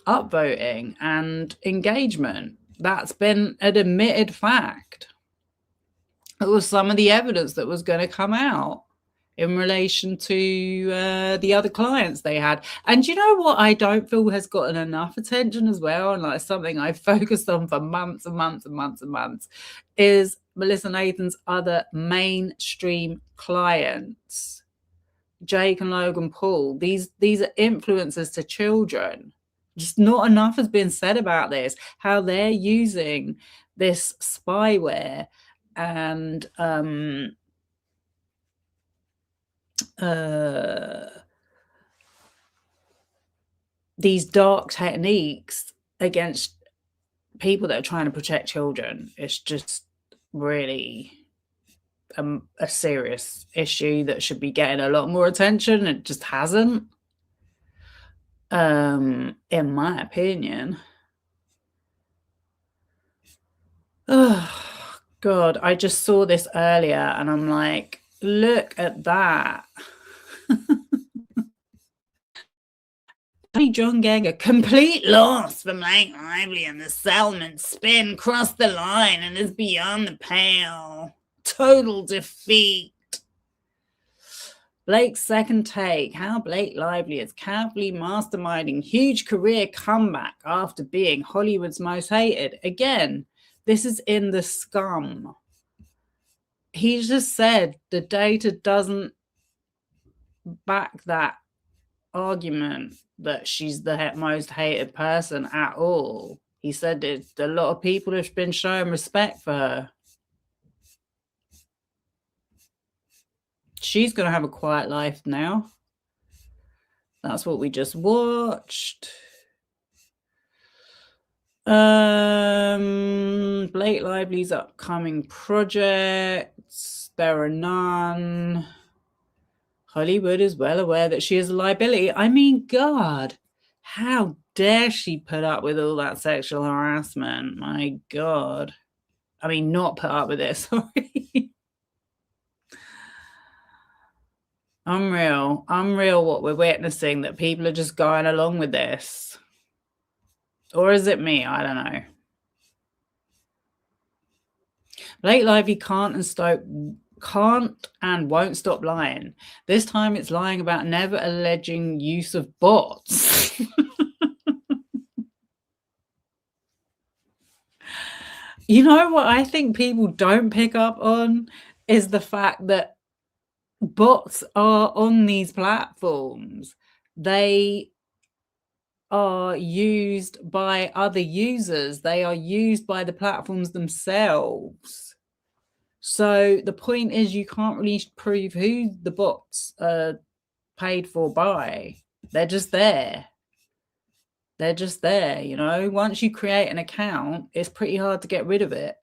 upvoting and engagement. That's been an admitted fact. It was some of the evidence that was going to come out in relation to the other clients they had. And you know what I don't feel has gotten enough attention as well, and like something I've focused on for months and months and months and months, is Melissa Nathan's other mainstream clients, Jake and Logan Paul. These are influencers to children. Just not enough has been said about this, how they're using this spyware and these dark techniques against people that are trying to protect children. It's just really a serious issue that should be getting a lot more attention. It just hasn't, in my opinion. Oh God, I just saw this earlier and I'm like, look at that. John Gang, a complete loss for Blake Lively, and the settlement spin crossed the line and is beyond the pale. Total defeat. Blake's second take, how Blake Lively is carefully masterminding huge career comeback after being Hollywood's most hated. Again, this is in the scum. He just said the data doesn't back that argument that she's the most hated person at all. He said that a lot of people have been showing respect for her. She's going to have a quiet life now. That's what we just watched. Blake Lively's upcoming projects. There are none. Hollywood is well aware that she is a liability. I mean, God, how dare she put up with all that sexual harassment? My God. I mean, not put up with it, sorry. Unreal what we're witnessing, that people are just going along with this. Or is it me? I don't know. Blake Lively can't and won't stop lying. This time it's lying about never alleging use of bots. You know what I think people don't pick up on is the fact that bots are on these platforms. They are used by other users. They are used by the platforms themselves. So the point is, you can't really prove who the bots are paid for by. They're just there. They're just there, you know. Once you create an account, it's pretty hard to get rid of it.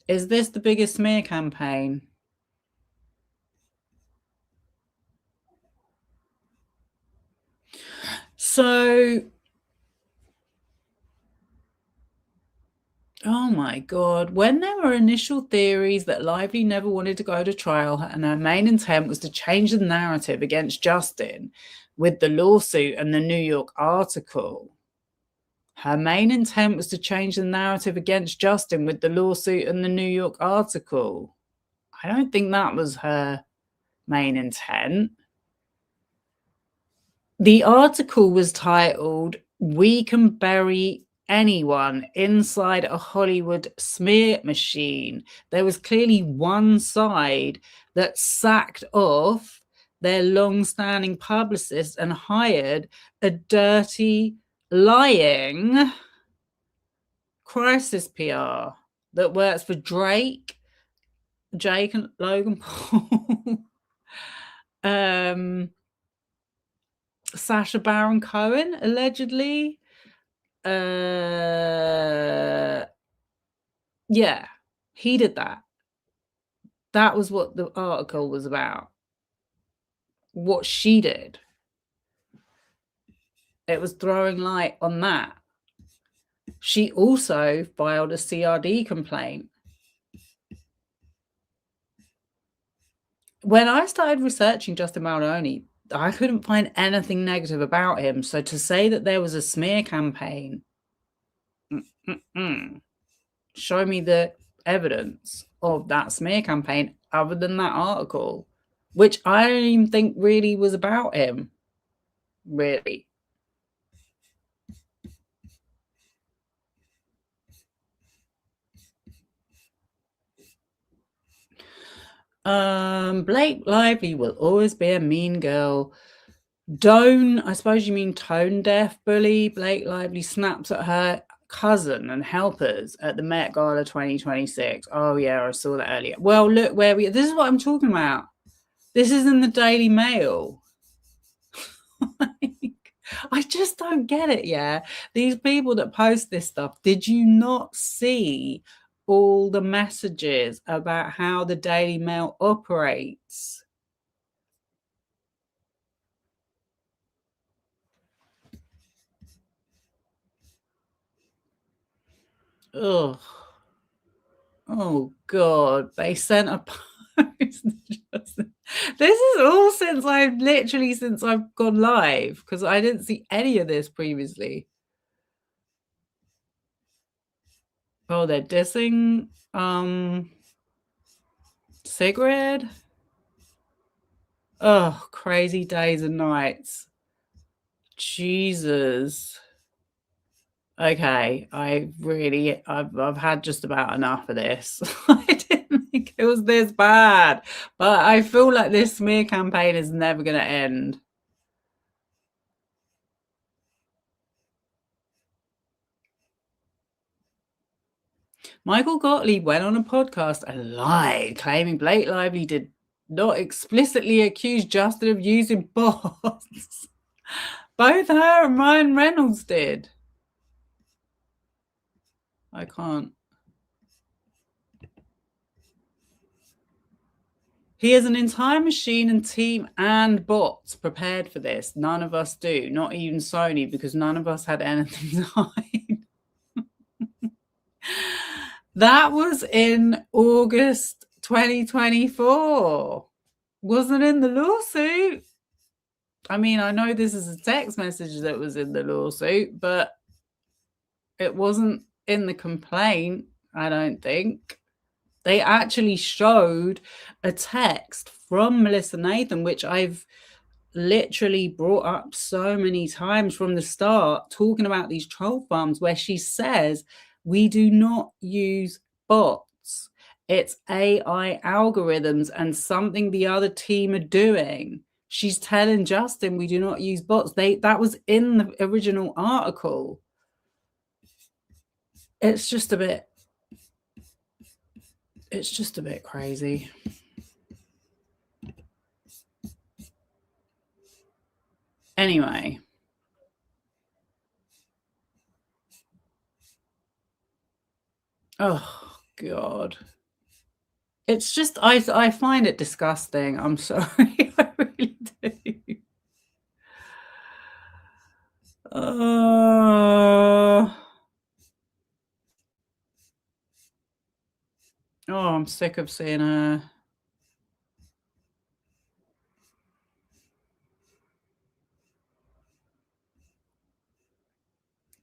Is this the biggest smear campaign? So, oh my God, when there were initial theories that Lively never wanted to go to trial and her main intent was to change the narrative against Justin with the lawsuit and the New York article. Her main intent was to change the narrative against Justin with the lawsuit and the New York article. I don't think that was her main intent. The article was titled, "We Can Bury Anyone Inside a Hollywood Smear Machine." There was clearly one side that sacked off their long-standing publicist and hired a dirty, lying crisis PR that works for Jake and Logan Paul, Sacha Baron Cohen, allegedly. Yeah, he did that. That was what the article was about. What she did. It was throwing light on that. She also filed a CRD complaint. When I started researching Justin Baldoni, I couldn't find anything negative about him. So to say that there was a smear campaign, show me the evidence of that smear campaign other than that article, which I don't even think really was about him. Really. Blake Lively will always be a mean girl. I suppose you mean tone deaf bully. Blake Lively snaps at her cousin and helpers at the Met Gala 2026. Oh yeah, I saw that earlier. Well, look this is what I'm talking about. This is in the Daily Mail. I just don't get it. Yeah, these people that post this stuff, did you not see all the messages about how the Daily Mail operates? Ugh. Oh God, they sent a post. This is all since I've gone live, because I didn't see any of this previously. Oh, they're dissing Sigrid. Oh, crazy days and nights. Jesus. Okay, I've had just about enough of this. I didn't think it was this bad, but I feel like this smear campaign is never going to end. Michael Gottlieb went on a podcast and lied, claiming Blake Lively did not explicitly accuse Justin of using bots. Both her and Ryan Reynolds did. I can't. He has an entire machine and team and bots prepared for this. None of us do, not even Sony, because none of us had anything to hide. That was in August 2024. Wasn't in the lawsuit. I mean, I know this is a text message that was in the lawsuit, but it wasn't in the complaint, I don't think. They actually showed a text from Melissa Nathan, which I've literally brought up so many times from the start, talking about these troll farms, where she says, we do not use bots. It's AI algorithms and something the other team are doing. She's telling Justin, we do not use bots. That was in the original article. It's just a bit crazy. Anyway. Oh, God. It's just, I find it disgusting. I'm sorry. I really do. Oh, I'm sick of seeing her.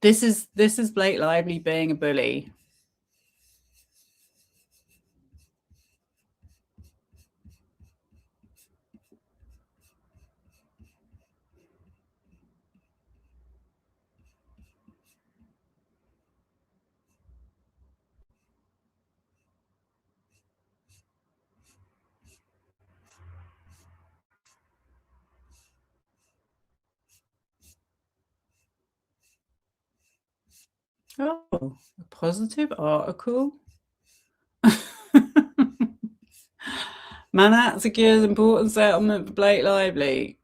This is Blake Lively being a bully. Oh, a positive article. Manat secures important settlement for Blake Lively.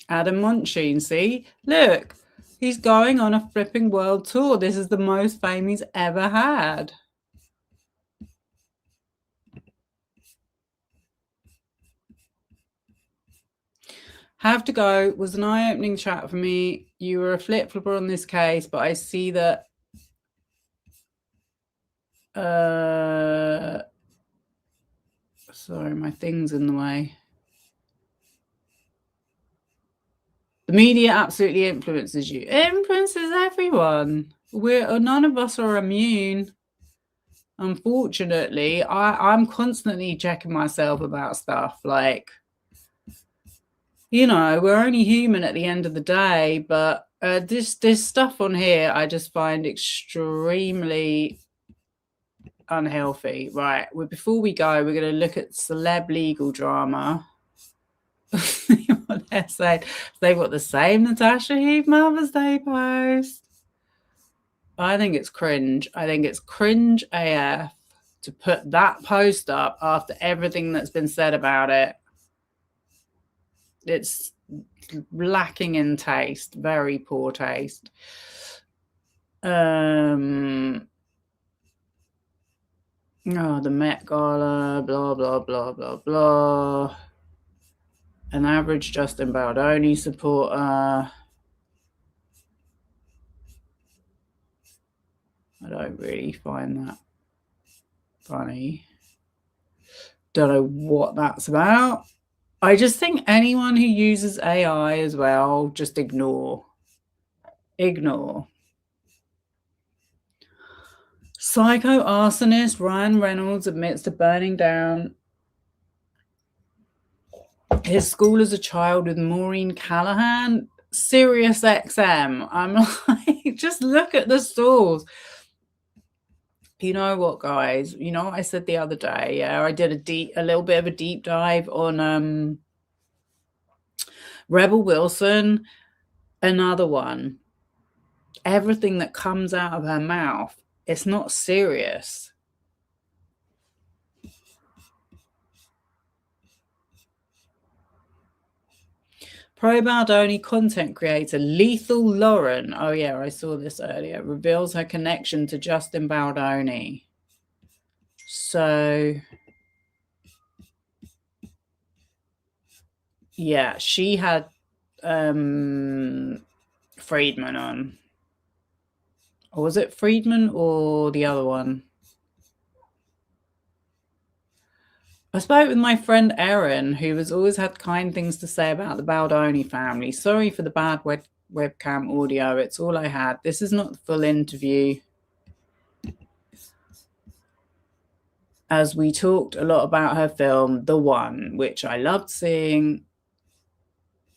Adam Monchine, see? Look, he's going on a flipping world tour. This is the most fame he's ever had. Have to go was an eye-opening chat for me. You were a flip-flopper on this case, but I see that sorry, my thing's in the way. The media absolutely influences you. It influences everyone. None of us are immune. Unfortunately, I'm constantly checking myself about stuff. Like, you know, we're only human at the end of the day, but this stuff on here I just find extremely unhealthy. Right, before we go, we're going to look at celeb legal drama. What they're saying. They've got the same Natasha Heath Mother's Day post. I think it's cringe. I think it's cringe AF to put that post up after everything that's been said about it. It's lacking in taste, very poor taste. Oh, the Met Gala, blah, blah, blah, blah, blah. An average Justin Baldoni supporter. I don't really find that funny. Don't know what that's about. I just think anyone who uses AI as well, just ignore. Ignore. Psycho arsonist Ryan Reynolds admits to burning down his school as a child with Maureen Callahan. Sirius XM. I'm like, just look at the stores. You know what, guys? You know what I said the other day? Yeah, I did a little bit of a deep dive on Rebel Wilson. Another one. Everything that comes out of her mouth, it's not serious. Pro Baldoni content creator Lethal Lauren, oh yeah, I saw this earlier, reveals her connection to Justin Baldoni. So, yeah, she had Friedman on. Or was it Friedman or the other one? I spoke with my friend Erin, who has always had kind things to say about the Baldoni family. Sorry for the bad webcam audio. It's all I had. This is not the full interview. As we talked a lot about her film, The One, which I loved seeing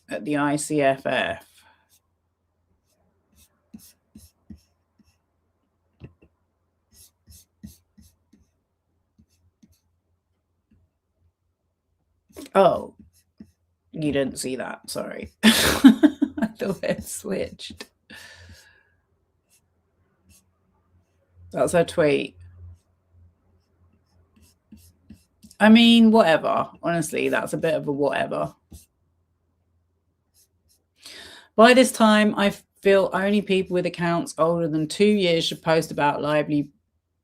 at the ICFF. Oh, you didn't see that. Sorry. I thought it switched. That's her tweet. I mean, whatever. Honestly, that's a bit of a whatever. By this time, I feel only people with accounts older than 2 years should post about Lively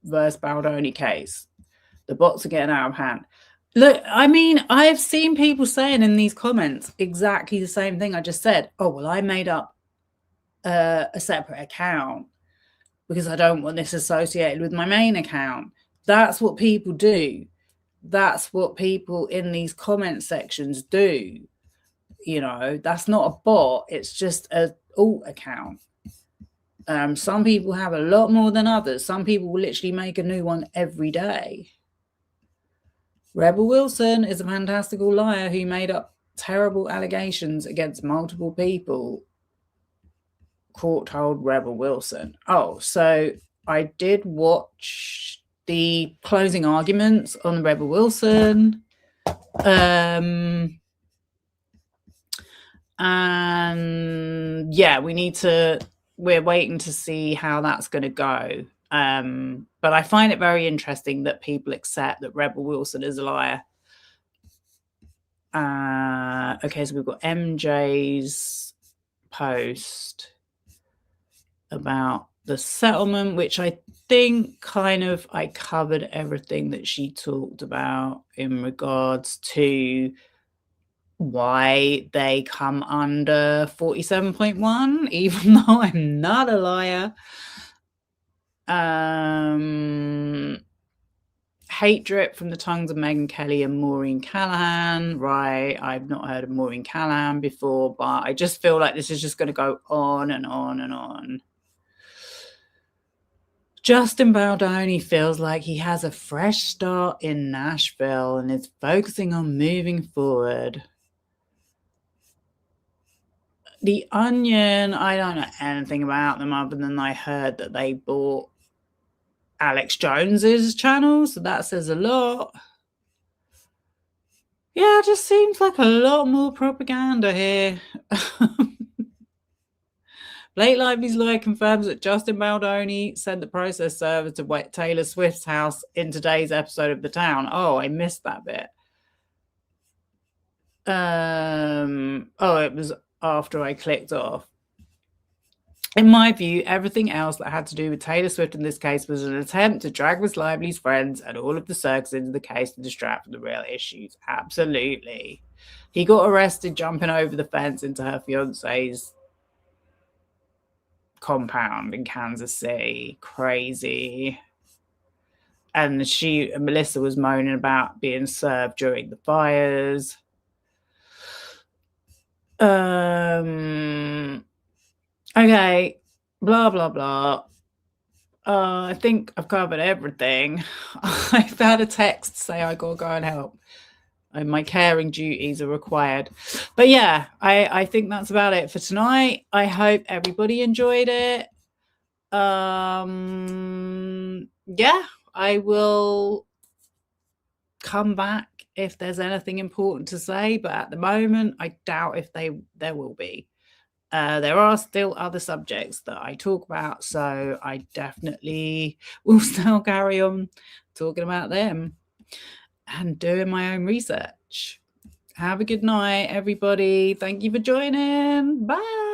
versus Baldoni case. The bots are getting out of hand. Look, I mean, I've seen people saying in these comments exactly the same thing I just said. Oh, well, I made up a separate account because I don't want this associated with my main account. That's what people do. That's what people in these comment sections do. You know, that's not a bot. It's just an alt account. Some people have a lot more than others. Some people will literally make a new one every day. Rebel Wilson is a fantastical liar who made up terrible allegations against multiple people. Court told Rebel Wilson. Oh, so I did watch the closing arguments on Rebel Wilson. And yeah, we're waiting to see how that's going to go. But I find it very interesting that people accept that Rebel Wilson is a liar. Okay, so we've got MJ's post about the settlement, which I think kind of I covered everything that she talked about in regards to why they come under 47.1, even though I'm not a liar. Hate drip from the tongues of Megyn Kelly and Maureen Callahan. Right, I've not heard of Maureen Callahan before, but I just feel like this is just going to go on and on and on. Justin Baldoni feels like he has a fresh start in Nashville and is focusing on moving forward. The Onion, I don't know anything about them other than I heard that they bought Alex Jones's channel, so that says a lot. Yeah, it just seems like a lot more propaganda here. Blake Lively's lawyer confirms that Justin Baldoni sent the process server to Taylor Swift's house in today's episode of The Town. Oh, I missed that bit. Oh, it was after I clicked off. In my view, everything else that had to do with Taylor Swift in this case was an attempt to drag Miss Lively's friends and all of the circus into the case to distract from the real issues. Absolutely. He got arrested jumping over the fence into her fiance's compound in Kansas City. Crazy. And Melissa was moaning about being served during the fires. Okay, blah, blah, blah. I think I've covered everything. I've had a text say I gotta go and help. And my caring duties are required. But yeah, I think that's about it for tonight. I hope everybody enjoyed it. Yeah, I will come back if there's anything important to say, but at the moment, I doubt if there will be. There are still other subjects that I talk about, so I definitely will still carry on talking about them and doing my own research. Have a good night, everybody. Thank you for joining. Bye.